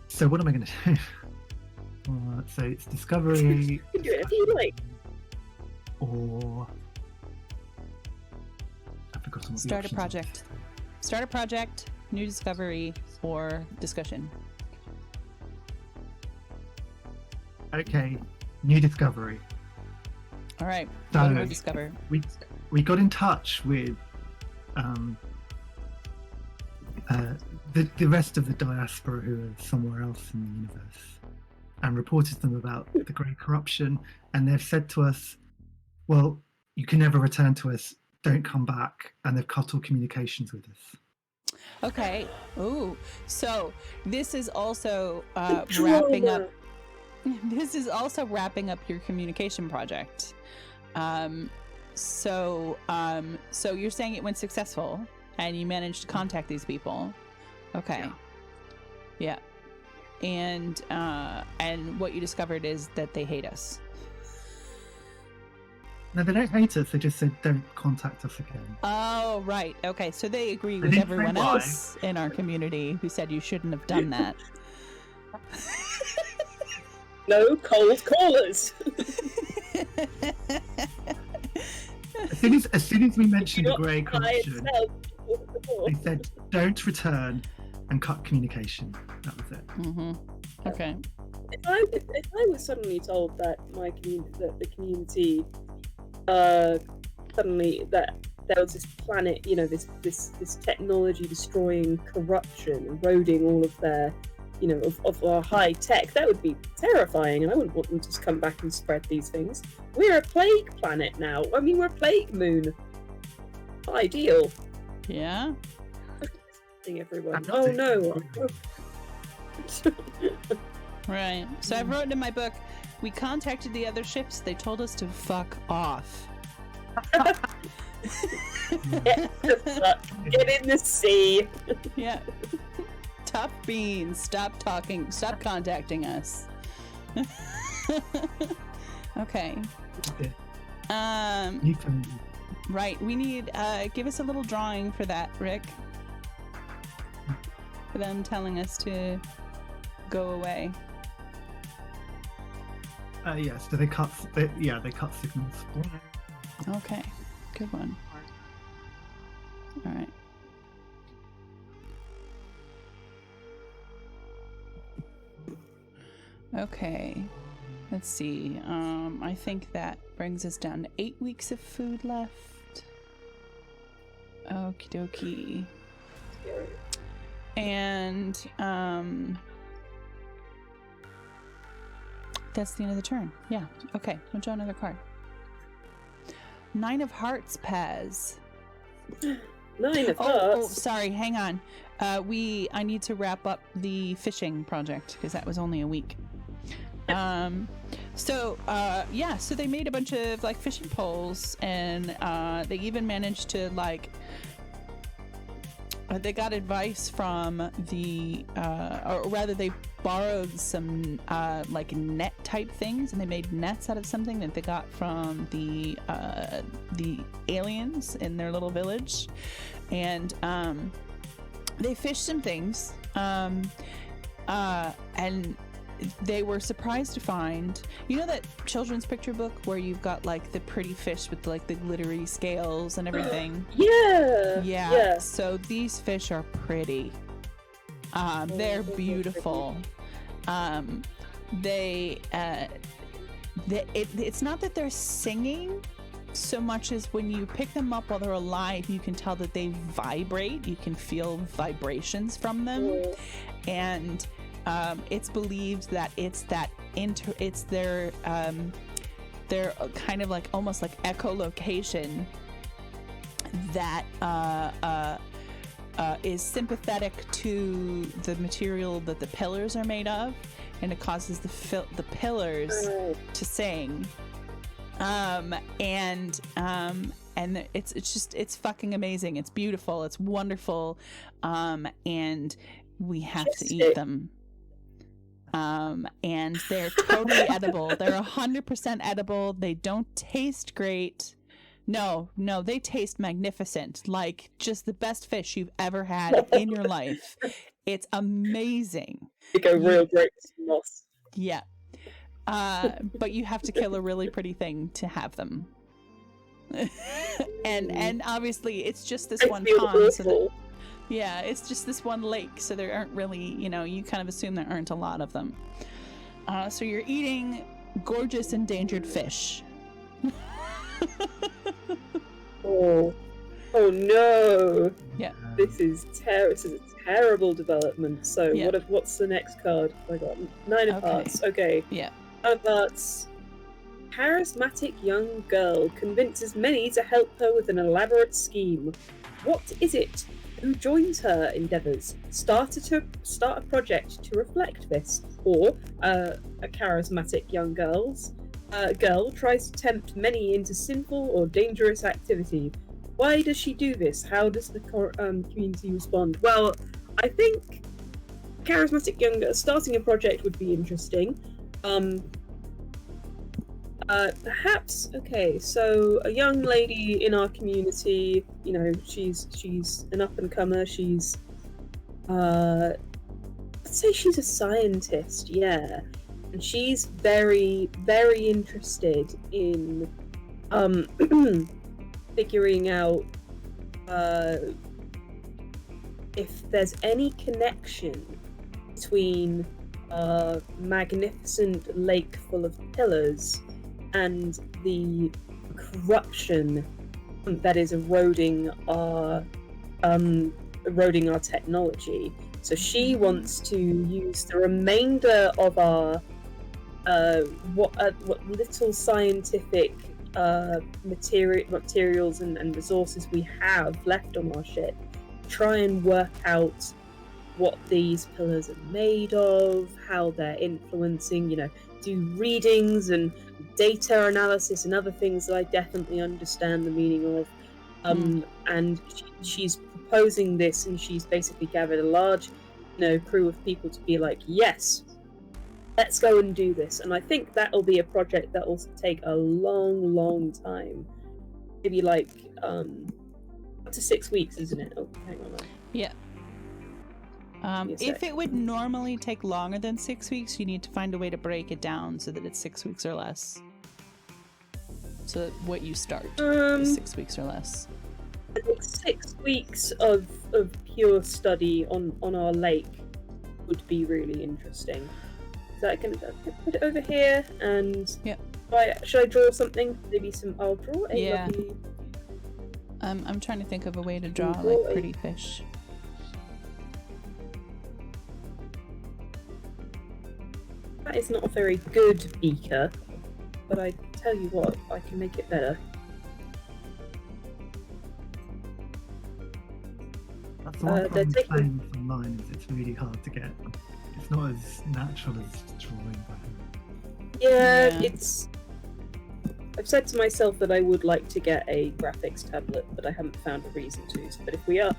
So what am I going to do? So it's discovery. You can do it if you like. Or I've forgotten what the Start a options project. Start a project, new discovery, or discussion. are. Okay, new discovery. All right. So What do we discover? we got in touch with the rest of the diaspora who are somewhere else in the universe, and reported to them about the great corruption, and they've said to us, well, you can never return to us, don't come back, and they've cut all communications with us. Okay. Ooh. So this is also wrapping up. This is also wrapping up your communication project. So you're saying it went successful, and you managed to contact these people. Okay. Yeah. And what you discovered is that they hate us. No, they don't hate us, they just said don't contact us again. Oh, right. Okay. So they agree They with didn't say everyone why. else in our community who said you shouldn't have done that. No cold callers. As soon as we mentioned the grey By corruption, itself. they said don't return and cut communication. That was it. Mm-hmm. Okay. If I was suddenly told that the community, suddenly that there was this planet, this technology destroying corruption, eroding all of their, of our high tech, that would be terrifying, and I wouldn't want them to just come back and spread these things. We're a plague planet now. I mean, we're a plague moon. Ideal. Yeah. Everyone. Oh no. Right. So I wrote in my book, we contacted the other ships. They told us to fuck off. Get in the sea. Yeah. Tough beans. Stop talking. Stop contacting us. Okay. You can. Right. We need. Give us a little drawing for that, Rick. For them telling us to go away. Yes. Do they cut? They cut signals. Okay. Good one. All right. Okay. Let's see. I think that brings us down to 8 weeks of food left. Okie dokie. And that's the end of the turn. Yeah. Okay. We'll draw another card. 9 of Hearts, Paz. 9 of Oh, Hearts. sorry. Hang on. I need to wrap up the fishing project because that was only a week. So they made a bunch of like fishing poles, and they even managed to they got advice from the or rather they borrowed some like net type things, and they made nets out of something that they got from the aliens in their little village, and they fished some things, and they were surprised to find, that children's picture book where you've got like the pretty fish with like the glittery scales and everything. Yeah. So these fish are pretty. They're beautiful. It's not that they're singing so much as when you pick them up while they're alive, you can tell that they vibrate. You can feel vibrations from them, and it's believed that it's their kind of like almost like echolocation that is sympathetic to the material that the pillars are made of, and it causes the pillars to sing. And it's fucking amazing. It's beautiful. It's wonderful. And we have to eat them. And they're totally edible. They're 100% edible. They don't taste great. No, they taste magnificent. Like just the best fish you've ever had in your life. It's amazing. They go real great with moss. Yeah. But you have to kill a really pretty thing to have them. and obviously it's just this one pond. So yeah, it's just this one lake, so there aren't really, you kind of assume there aren't a lot of them. So you're eating gorgeous endangered fish. Oh no! Yeah. This is a terrible development. So what's the next card? I got 9 of hearts. Okay. Yeah. 9 of hearts. Charismatic young girl convinces many to help her with an elaborate scheme. What is it? Who joins her endeavours? Start a project to reflect this, or a charismatic young girl tries to tempt many into sinful or dangerous activity. Why does she do this? How does the community respond? Well, I think charismatic young girl starting a project would be interesting. Perhaps, okay, so a young lady in our community, she's an up-and-comer, she's, let's say she's a scientist, yeah, and she's very, very interested in, figuring out, if there's any connection between a magnificent lake full of pillars and the corruption that is eroding our technology. So she wants to use the remainder of our what little scientific materials and resources we have left on our ship, try and work out what these pillars are made of, how they're influencing, do readings and data analysis and other things that I definitely understand the meaning of. And she's proposing this, and she's basically gathered a large, crew of people to be like, yes, let's go and do this. And I think that'll be a project that will take a long, long time. Maybe like up to 6 weeks, isn't it? Oh, hang on. Yeah. If it would normally take longer than 6 weeks, you need to find a way to break it down so that it's 6 weeks or less. So that what you start is 6 weeks or less. I think 6 weeks of pure study on our lake would be really interesting. So I can put it over here, and should I draw something? Maybe I'll draw a lucky... I'm trying to think of a way to draw like pretty fish. That is not a very good beaker, but I tell you what, I can make it better. That's the one problem playing this online, is it's really hard to get. It's not as natural as drawing by hand. Yeah, it's... I've said to myself that I would like to get a graphics tablet, but I haven't found a reason to. But if we are,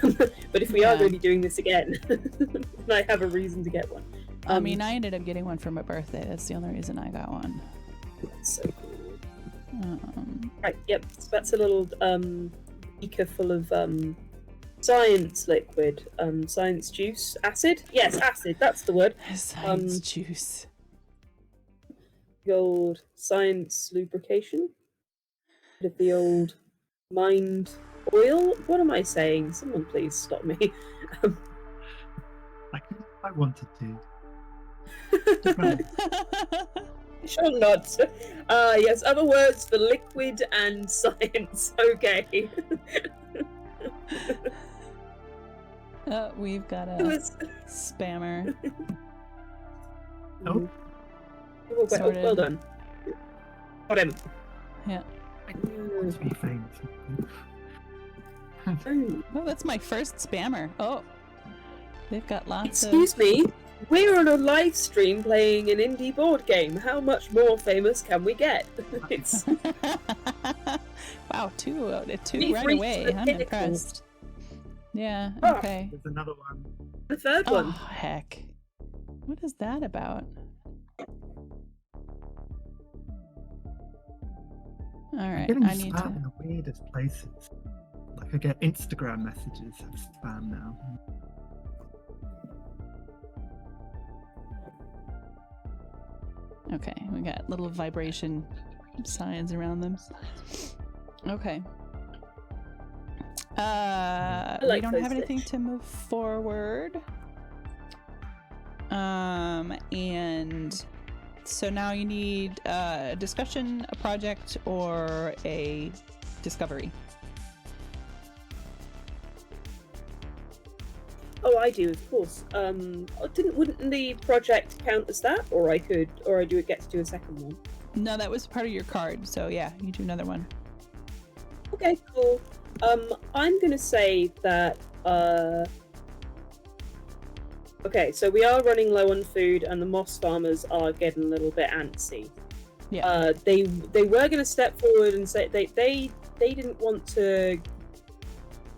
going to be doing this again, then I have a reason to get one. I mean, I ended up getting one for my birthday. That's the only reason I got one. That's so cool. Right, yep. So that's a little beaker full of science liquid. Science juice. Acid? Yes, acid. That's the word. Science juice. The old science lubrication. Bit of the old mind oil. What am I saying? Someone please stop me. I wanted to. Sure not. Yes, other words for liquid and science. Okay. We've got a spammer. Oh. Well done. Got him. Yeah. I want to be famous. Oh, that's my first spammer. Oh. They've got lots Excuse me. We're on a live stream playing an indie board game. How much more famous can we get? It's... Wow, two right away. I'm impressed. Yeah, okay. There's another one. The third one. Oh, heck. What is that about? All right, Getting I need spam in to. the weirdest places. Like I get Instagram messages of spam now. Okay, we got little vibration signs around them. Okay. We like don't those have anything fish. to move forward. And so now you need a discussion, a project, or a discovery. Oh, I do, of course. Wouldn't the project count as that, or I do get to do a second one? No, that was part of your card. So yeah, you do another one. Okay, cool. I'm gonna say that. Okay, so we are running low on food, and the moss farmers are getting a little bit antsy. Yeah. They were gonna step forward and say they didn't want to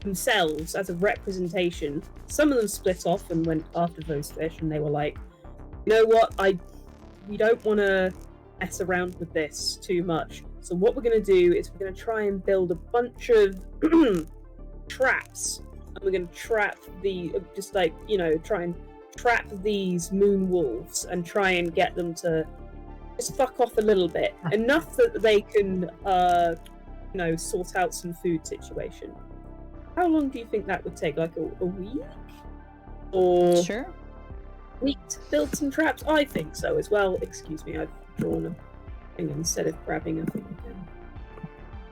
themselves as a representation. Some of them split off and went after those fish, and they were like, you know what, we don't want to mess around with this too much. So what we're going to do is we're going to try and build a bunch of traps, and we're going to trap try and trap these moon wolves and try and get them to just fuck off a little bit, enough that they can sort out some food situation. How long do you think that would take? Like a week? Or Sure. a week to build some traps? I think so as well. Excuse me, I've drawn a thing instead of grabbing a thing again.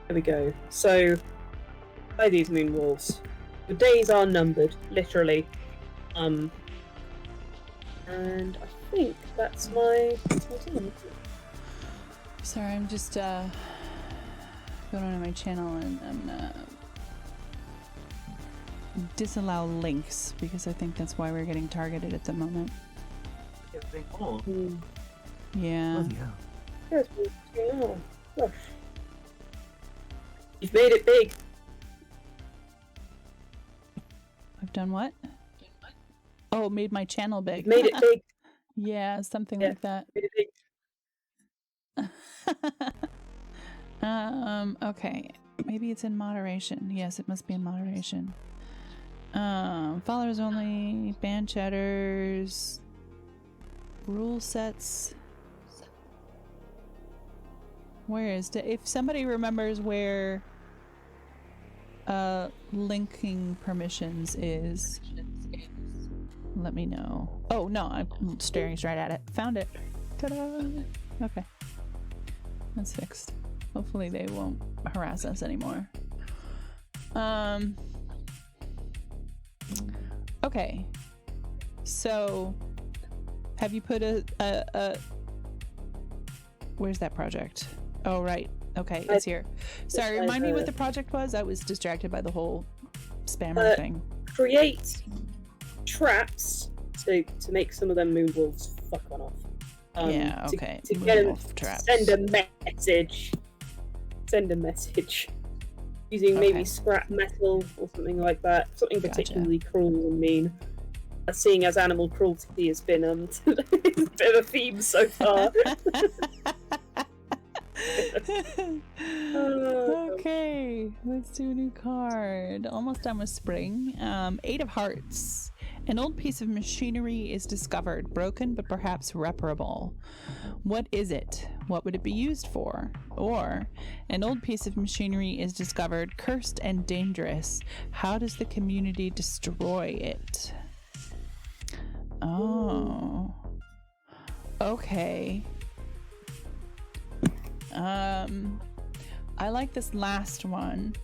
There we go. So, by these moon wolves. The days are numbered, literally. And I think that's my turn. Sorry, I'm just going onto my channel and I'm gonna disallow links because I think that's why we're getting targeted at the moment. Yeah. Bloody hell. Yes, oh, gosh. You've made it big. I've done what? Oh, made my channel big. You've made it big. Yeah, something Yeah, like that. made it big. Okay. Maybe it's in moderation. Yes, it must be in moderation. Followers only, ban chatters, rule sets. Where is it? If somebody remembers where linking permissions is, let me know. Oh no, I'm staring straight at it. Found it. Ta-da! Okay. That's fixed. Hopefully they won't harass us anymore. Okay. So, have you put a where's that project? Oh, right. Okay, it's here. Sorry, remind me what the project was? I was distracted by the whole spammer thing. Create traps to make some of them moon wolves fuck on off. Yeah, okay. To get them traps. Send a message. Using maybe scrap metal or something like that. Something particularly cruel and mean. Seeing as animal cruelty has been a bit of a theme so far. Okay, let's do a new card. Almost done with spring. 8 of Hearts. An old piece of machinery is discovered, broken but perhaps reparable. What is it? What would it be used for? Or, an old piece of machinery is discovered, cursed and dangerous. How does the community destroy it? Oh. Okay. I like this last one.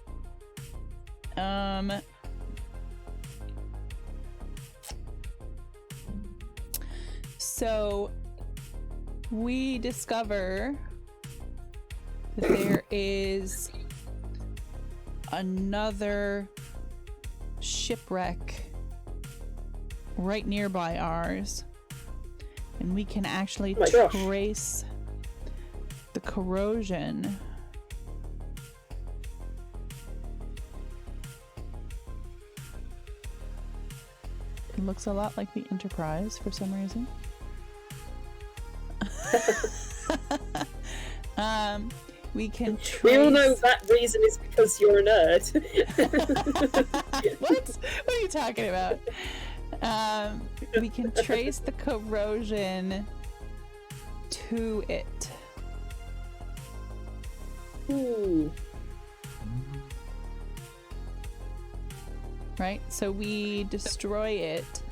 So we discover that there is another shipwreck right nearby ours, and we can actually trace the corrosion. It looks a lot like the Enterprise for some reason. We can trace... We all know that reason is because you're a nerd. Trace... that reason is because you're a nerd. What? What are you talking about? We can trace the corrosion to it. Ooh. Right? So we destroy it.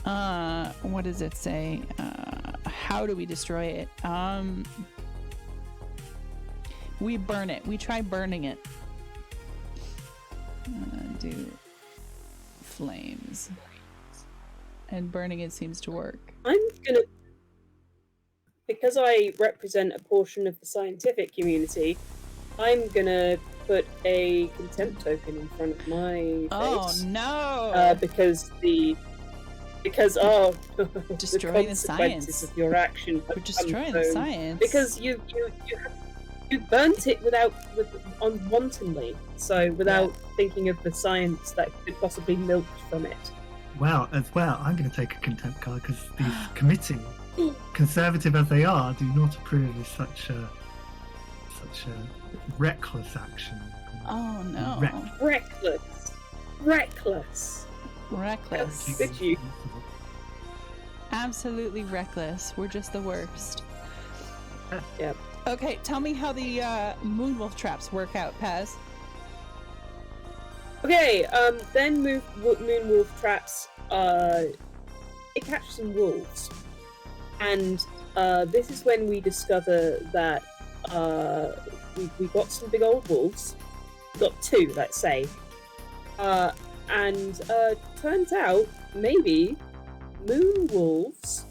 What does it say? How do we destroy it? We burn it. We try burning it. Do flames. And burning it seems to work. I'm gonna... Because I represent a portion of the scientific community, I'm gonna put a contempt token in front of my face. Oh no! Because destroying the consequences science of your action. We're destroying the science. Because you burnt it wantonly, so without thinking of the science that could possibly milk from it. Well, as well, I'm going to take a contempt card because the committee, conservative as they are, do not approve of such a reckless action. Oh no! Reckless. Did you? Absolutely reckless. We're just the worst. Yep. Okay, tell me how the moonwolf traps work out, Paz. Okay, then moonwolf traps, they catch some wolves. And this is when we discover that we got some big old wolves. We got 2, let's say. And turns out, maybe, moonwolves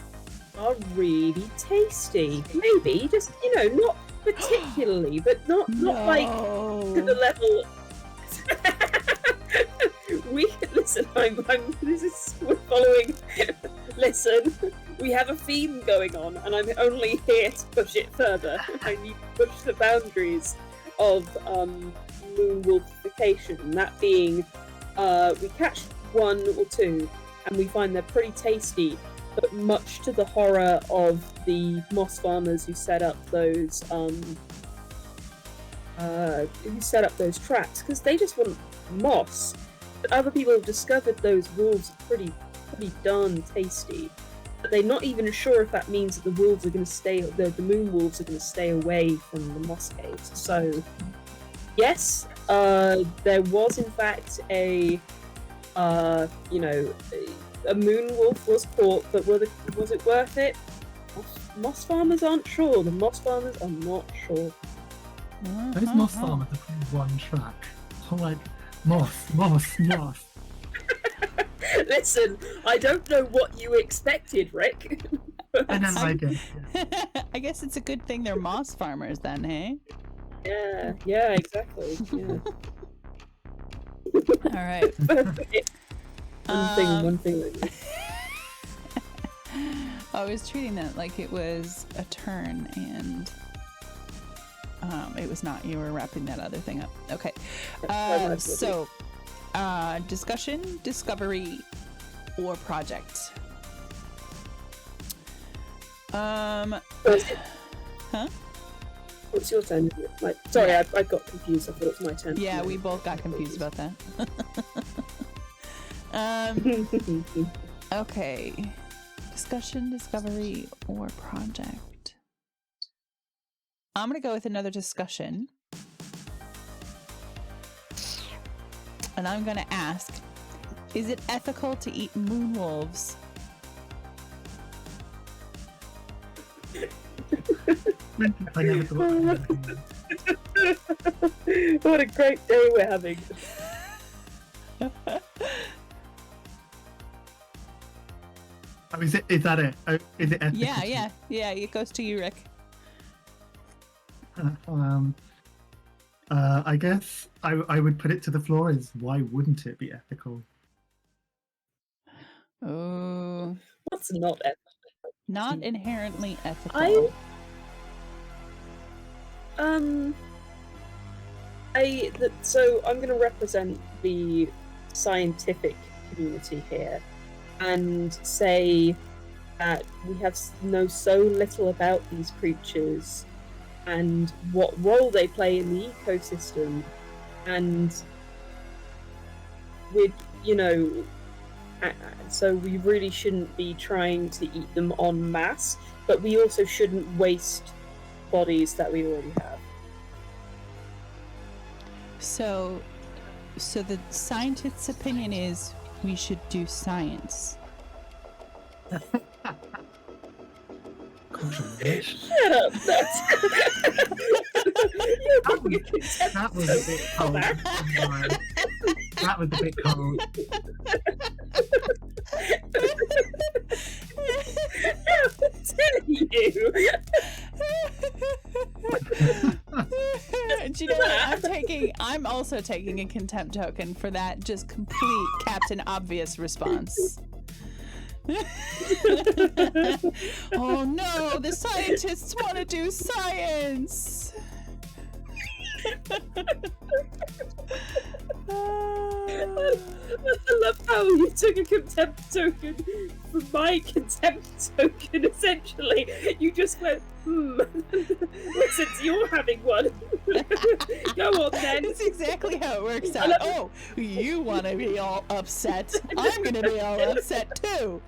are really tasty. Maybe, just, not particularly, but not like to the level... we're following. Listen, we have a theme going on, and I'm only here to push it further. I need to push the boundaries of moonwolfification. That being, we catch 1 or 2, and we find they're pretty tasty, but much to the horror of the moss farmers who set up those traps, because they just want moss. But other people have discovered those wolves are pretty darn tasty. But they're not even sure if that means that the wolves are going to stay. The moon wolves are going to stay away from the moss caves. So, yes, there was in fact a moon wolf was caught, but was it worth it? Moss farmers aren't sure. The moss farmers are not sure. Those moss farmers are pretty one track. I'm like, moss. Listen, I don't know what you expected, Rick. I know, I guess. I guess it's a good thing they're moss farmers then, hey? Yeah, exactly. Yeah. All right. One thing. I was treating that like it was a turn, and it was not. You were wrapping that other thing up. Okay. So, discussion, discovery, or project. Huh? What's your turn? Sorry, I got confused. I thought it was my turn. Yeah, we both got confused about that. Okay. Discussion, discovery, or project. I'm gonna go with another discussion. And I'm gonna ask, is it ethical to eat moonwolves? I never thought. What a great day we're having. Oh, is that it? Oh, is it ethical? Yeah, it goes to you, Rick. I guess I would put it to the floor is, why wouldn't it be ethical? Oh. What's not ethical? Not inherently ethical. So I'm going to represent the scientific community here and say that we know so little about these creatures and what role they play in the ecosystem, and with so we really shouldn't be trying to eat them en masse, but we also shouldn't waste bodies that we already have. So the scientist's opinion is we should do science. Controversial. Shut up! That was a bit cold. That was a bit cold. I'm telling you. Do you know what? I'm also taking a contempt token for that just complete Captain Obvious response. Oh no, the scientists want to do science. I love how you took a contempt token from my contempt token, essentially. You just went, since you're having one. Go on then. That's exactly how it works out. Oh, you want to be all upset. I'm going to be all upset too.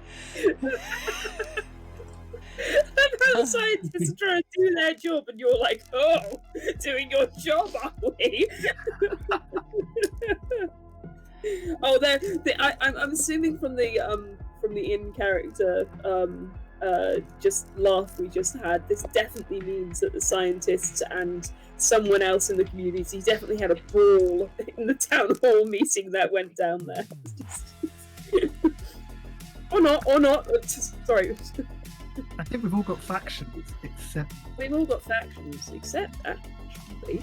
And how the scientists are trying to do their job, and you're like, oh, doing your job, are we? Oh, I'm assuming from the in character just laugh we just had. This definitely means that the scientists and someone else in the community definitely had a brawl in the town hall meeting that went down there. or not. Sorry. I think we've all got factions, except... We've all got factions, except actually...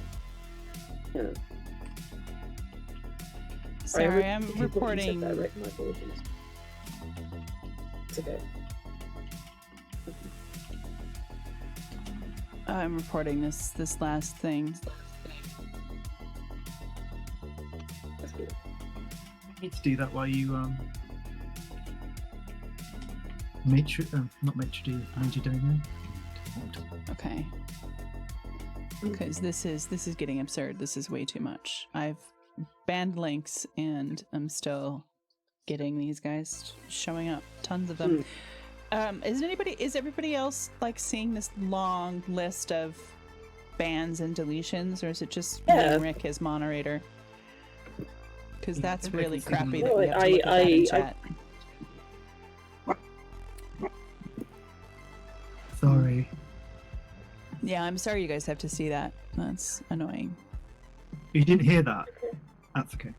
Yeah. Sorry, I'm reporting... My apologies. It's okay. I'm reporting this last thing. That's good. I need to do that while you, Major domo. Okay. Because this is getting absurd. This is way too much. I've banned links and I'm still getting these guys showing up. Tons of them. Is everybody else like seeing this long list of bans and deletions, or is it just me and Rick as moderator? Because that's really crappy that we have to look at that in chat. Sorry. Yeah, I'm sorry you guys have to see that. That's annoying. You didn't hear that? That's okay.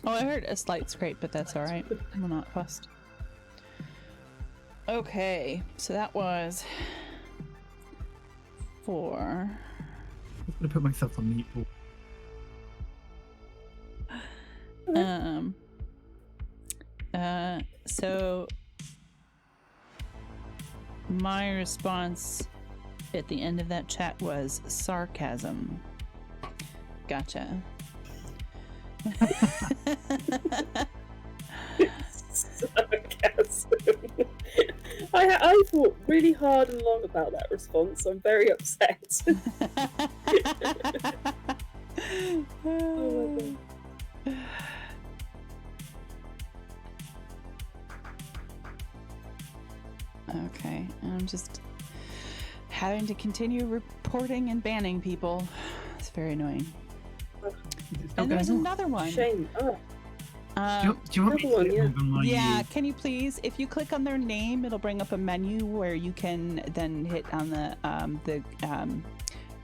Oh, I heard a slight scrape, but that's alright. I'm not fussed. Okay, so that was 4. I'm gonna put myself on mute. So my response at the end of that chat was sarcasm. Gotcha. Sarcasm. I thought really hard and long about that response. I'm very upset. Oh my God. Okay, I'm just having to continue reporting and banning people. It's very annoying. And there's another one. Shame. Oh. Do you want me to Yeah, can you please, if you click on their name, it'll bring up a menu where you can then hit on the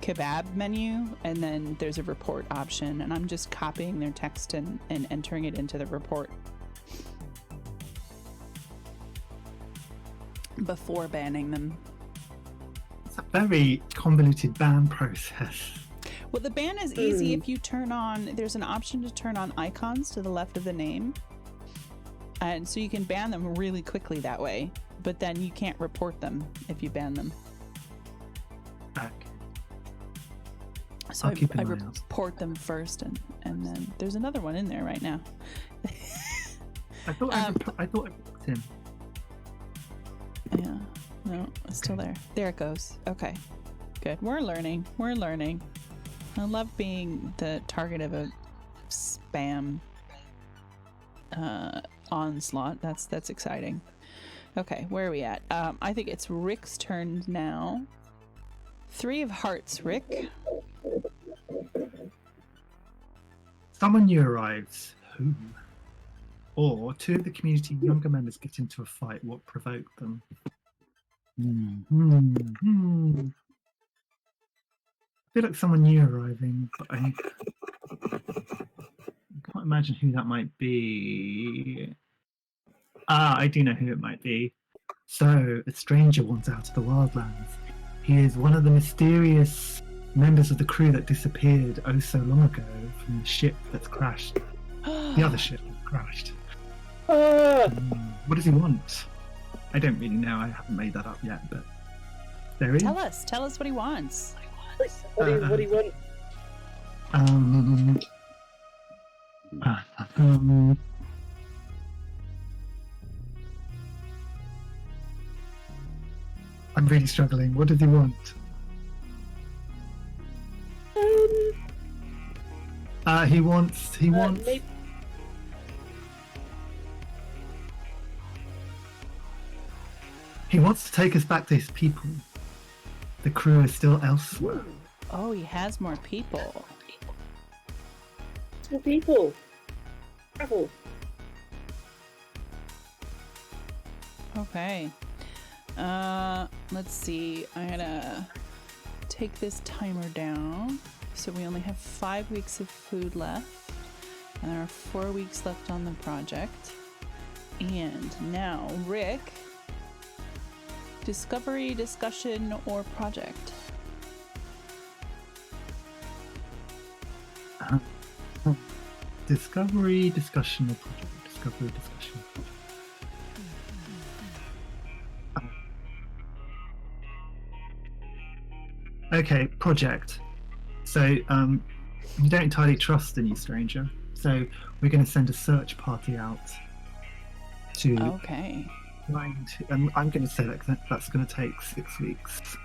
kebab menu, and then there's a report option, and I'm just copying their text and entering it into the report before banning them. It's a very convoluted ban process. Well, the ban is easy if you turn on, there's an option to turn on icons to the left of the name. And so you can ban them really quickly that way, but then you can't report them if you ban them. Back. So I report them first, and then there's another one in there right now. I thought I reported him. Yeah, no, it's still there. There it goes. Okay, good. We're learning. We're learning. I love being the target of a spam onslaught. That's exciting. Okay, where are we at? I think it's Rick's turn now. 3 of hearts, Rick. Someone new arrives. Who? Or 2 of the community younger members get into a fight. What provoked them? I feel like someone new arriving, but I can't imagine who that might be. I do know who it might be. So, a stranger wants out of the wildlands. He is one of the mysterious members of the crew that disappeared oh so long ago from the ship that's crashed. The other ship that crashed. What does he want? I don't really know. I haven't made that up yet, but there he is. Tell us what he wants. What do you want? I'm really struggling. What does he want? He wants. Maybe... He wants to take us back to his people. The crew is still elsewhere. Oh, he has more people. More people. Travel. Okay. Let's see. I gotta take this timer down. So we only have 5 weeks of food left. And there are 4 weeks left on the project. And now, Rick. Discovery, discussion, or project? Discovery, discussion, or project? Discovery, discussion. Okay, project. So, you don't entirely trust the new stranger. So, we're going to send a search party out to... Okay. And I'm going to say that's going to take 6 weeks.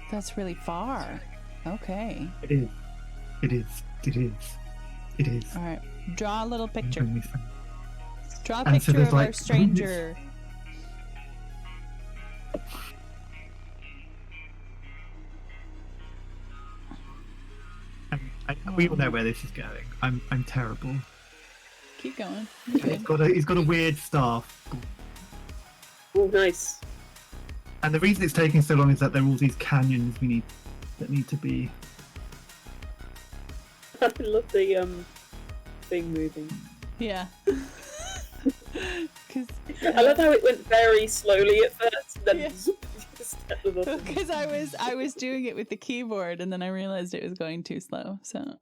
That's really far. Okay. It is. It is. It is. It is. All right. Draw a little picture. Draw a And so picture there's of like- our stranger. We all know where this is going. I'm terrible. Keep going. He's got a weird staff. Oh, nice. And the reason it's taking so long is that there are all these canyons that need to be. I love the thing moving. Yeah. I love how it went very slowly at first, and then Yeah. zoop, just stepped it up. Because I was doing it with the keyboard, and then I realized it was going too slow. So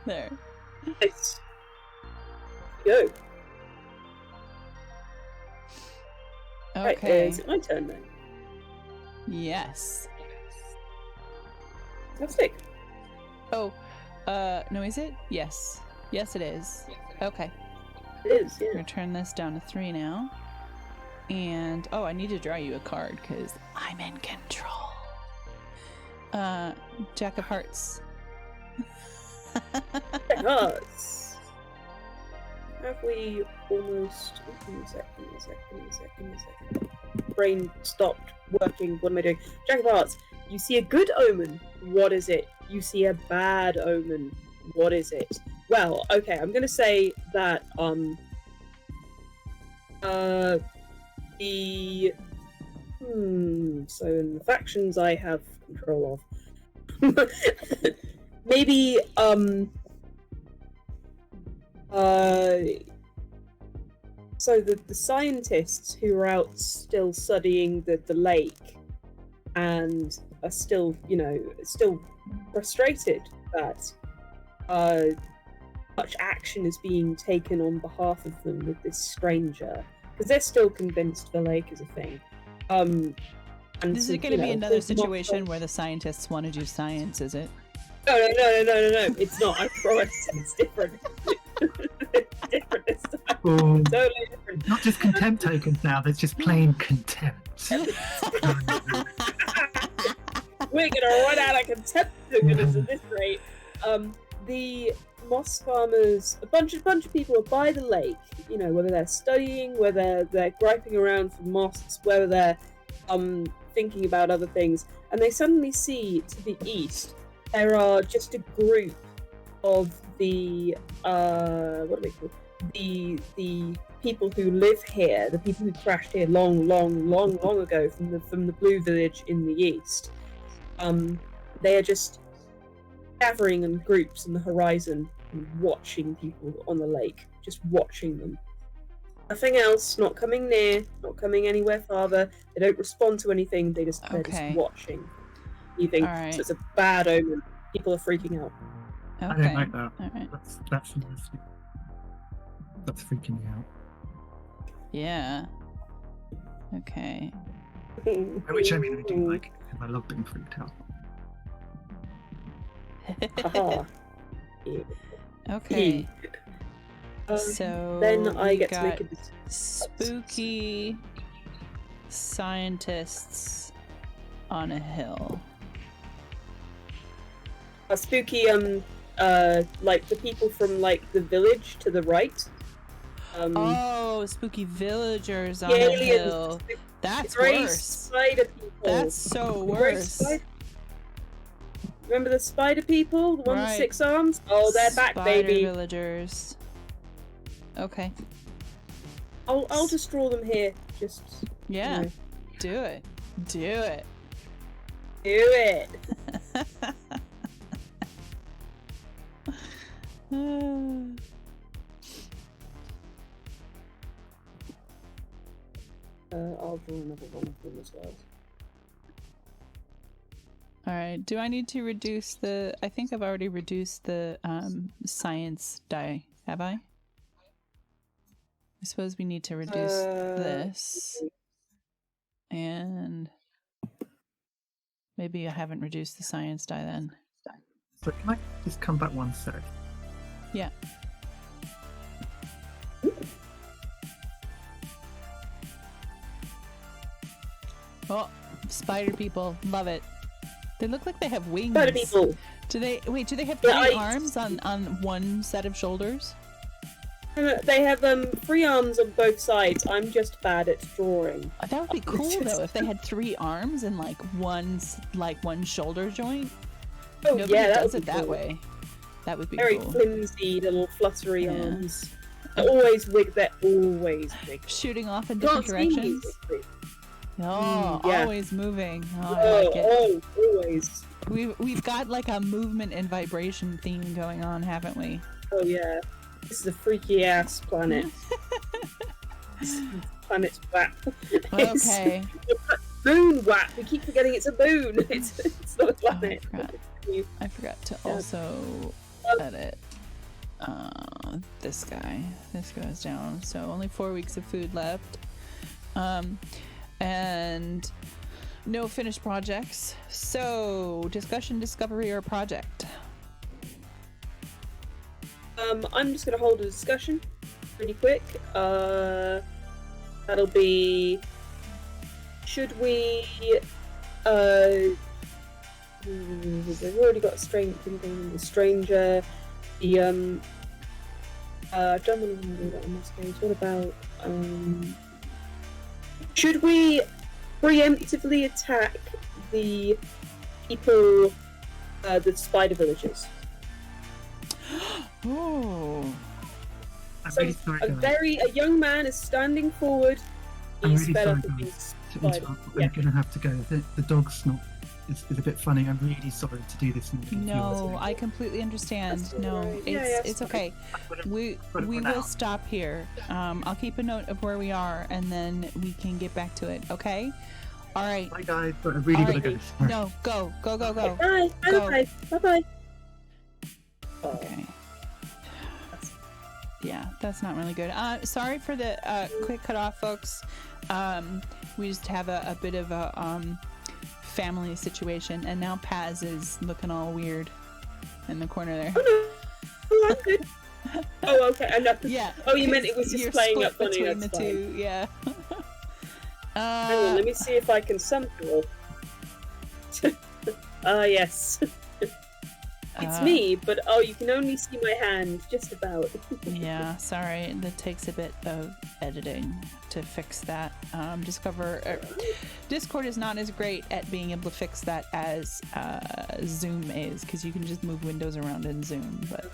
there. Nice. Go. Right, Okay. is it my turn then? Yes. Fantastic. Oh, no, is it? Yes. Yes, it is. Okay. It is, I'm yeah. gonna turn this down to 3 now. And, oh, I need to draw you a card, because I'm in control. Jack of Hearts. Yes. Have we almost... Give me a second. Brain stopped working. What am I doing? Jack of Hearts. You see a good omen. What is it? You see a bad omen. What is it? Well, okay, I'm gonna say that so in the factions I have control of. Maybe so the scientists who are out still studying the lake and are still, still frustrated that much action is being taken on behalf of them with this stranger, because they're still convinced the lake is a thing. And This is going to be another situation where the scientists want to do science, is it? No, it's not. I promise. It's different. It's different this time. Oh, Totally different. not just contempt tokens now. There's just plain contempt. We're gonna run out of contempt tokens at this rate. The moss farmers, a bunch of people are by the lake. You know, whether they're studying, whether they're griping around for moss, whether they're thinking about other things, and they suddenly see to the east there are just a group of the what are they called? The people who live here, the people who crashed here long ago from the blue village in the east. They are just gathering in groups on the horizon and watching people on the lake, just watching them. Nothing else, not coming near, not coming anywhere farther. They don't respond to anything, they're just watching. You think so it's a bad omen. People are freaking out. I don't like that. All right. That's freaking me out. Yeah. Okay. Which I mean I do like it because I love being freaked out. Okay. So then I get to got make a spooky scientists on a hill. Spooky like the people from like the village to the right. Spooky villagers on a hill. That's worse. Spider people. That's so worse. Remember the spider people? The one with 6 arms? Oh, they're back, baby. Spider villagers. Okay. I'll just draw them here. Just yeah. Do it. Do it. Do it. I'll draw another one of them as well. Alright, do I need to reduce the... I think I've already reduced the science die, have I? I suppose we need to reduce this. And... maybe I haven't reduced the science die then. So can I just come back one sec? Yeah. Oh, spider people. Love it. They look like they have wings. Spider people. Do they have 3 arms on one set of shoulders? They have 3 arms on both sides. I'm just bad at drawing. That would be cool though if they had 3 arms and like one shoulder joint. Oh, Nobody does it that way. That would be very cool. flimsy little fluttery arms. They're always wig. Shooting off in different directions. Oh, always moving. Oh, I like it. Oh, always. We've got like a movement and vibration theme going on, haven't we? Oh yeah. This is a freaky ass planet. Planet's WAP. Okay. Moon WAP. We keep forgetting it's a moon. It's not a planet. I forgot to also edit this guy. This goes down. So only 4 weeks of food left. And no finished projects. So discussion, discovery, or project? I'm just gonna hold a discussion pretty quick. That'll be, should we we've already got a the stranger, the I don't want to do that on this page. What about should we preemptively attack the people, the spider villages? Oh. I'm really sorry, a young man is standing forward. He's really fed sorry, up of being guys, spider. I'm gonna have to go. The dog's not. It's a bit funny. I'm really sorry to do this. No, I completely understand. That's No, right. it's okay. We will stop here. I'll keep a note of where we are, and then we can get back to it. Okay. All right. Bye guys. But I really gotta go. Sorry. No, go. Bye. Go. Bye. Okay. Yeah, that's not really good. Sorry for the quick cutoff, folks. We just have a bit of a family situation, and now Paz is looking all weird in the corner there. Oh, no. Oh, I'm good. Oh, okay. I know. Yeah. Oh, you meant it was just you're playing split up funny. between That's the fine. two. Yeah. Hang on, let me see if I can somehow. Yes. It's me, but oh, you can only see my hand, just about. Yeah, sorry, that takes a bit of editing to fix that. Discord is not as great at being able to fix that as Zoom is, because you can just move windows around in Zoom. But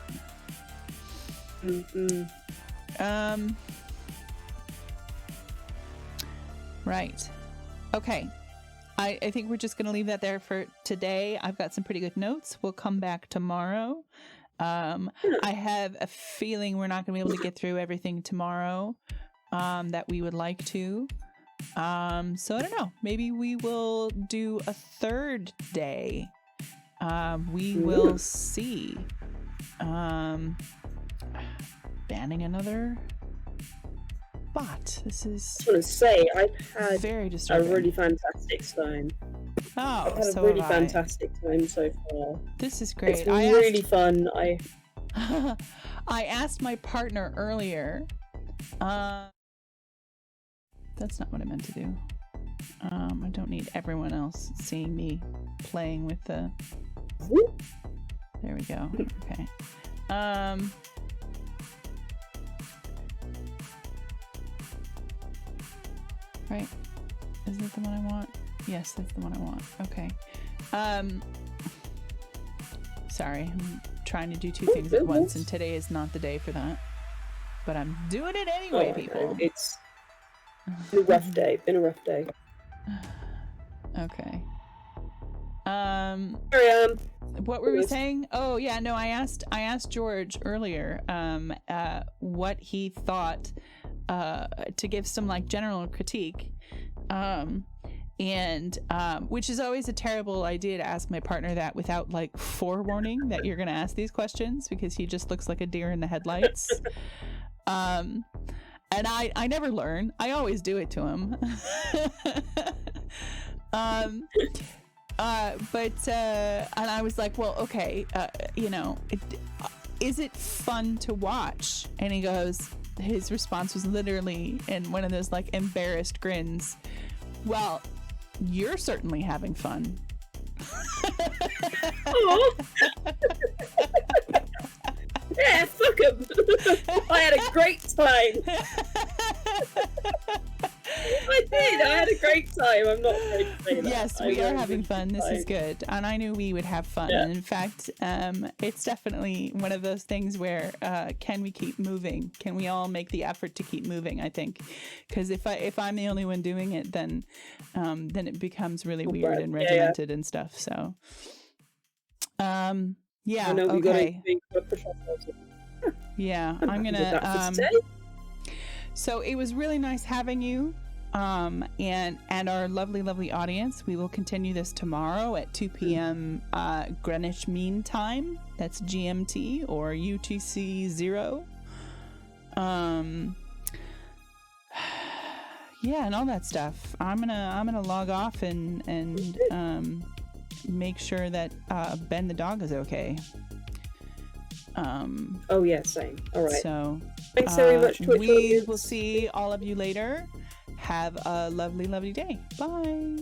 right, okay. I think we're just going to leave that there for today. I've got some pretty good notes. We'll come back tomorrow. I have a feeling we're not going to be able to get through everything tomorrow that we would like to. So I don't know. Maybe we will do a third day. We will see. Banning another bot. This is. I want to say I've had very disturbing. a really fantastic time. Oh, I've had so a really have I. fantastic time so far. This is great. It's been really fun. I asked my partner earlier. That's not what I meant to do. I don't need everyone else seeing me playing with the. There we go. Okay. Right. Is that the one I want? Yes, that's the one I want. Okay. Sorry, I'm trying to do two things at once, and today is not the day for that. But I'm doing it anyway, people. It's been a rough day. Been a rough day. Okay. Sorry, what were we saying? Oh yeah, no, I asked George earlier what he thought to give some like general critique. Which is always a terrible idea to ask my partner that without like forewarning that you're going to ask these questions, because he just looks like a deer in the headlights. And I never learn. I always do it to him. And I was like, well, okay, is it fun to watch? And he goes, his response was literally in one of those like embarrassed grins. Well, you're certainly having fun. Yeah, fuck him. I had a great time. I did. I had a great time. I'm not afraid to say that. Yes, we are having fun. This is good. And I knew we would have fun. Yeah. And in fact, it's definitely one of those things where can we keep moving? Can we all make the effort to keep moving, I think? Because if I'm the only one doing it, then it becomes really weird and regimented and stuff. So yeah, I know we okay. gotta push ourselves. Yeah, I'm gonna so it was really nice having you. And our lovely audience. We will continue this tomorrow at 2 p.m. Greenwich Mean Time. That's GMT or UTC 0. Yeah, and all that stuff. I'm gonna log off and make sure that Ben the dog is okay. Oh yeah, same. All right. So thanks very much. We will see all of you later. Have a lovely day. Bye.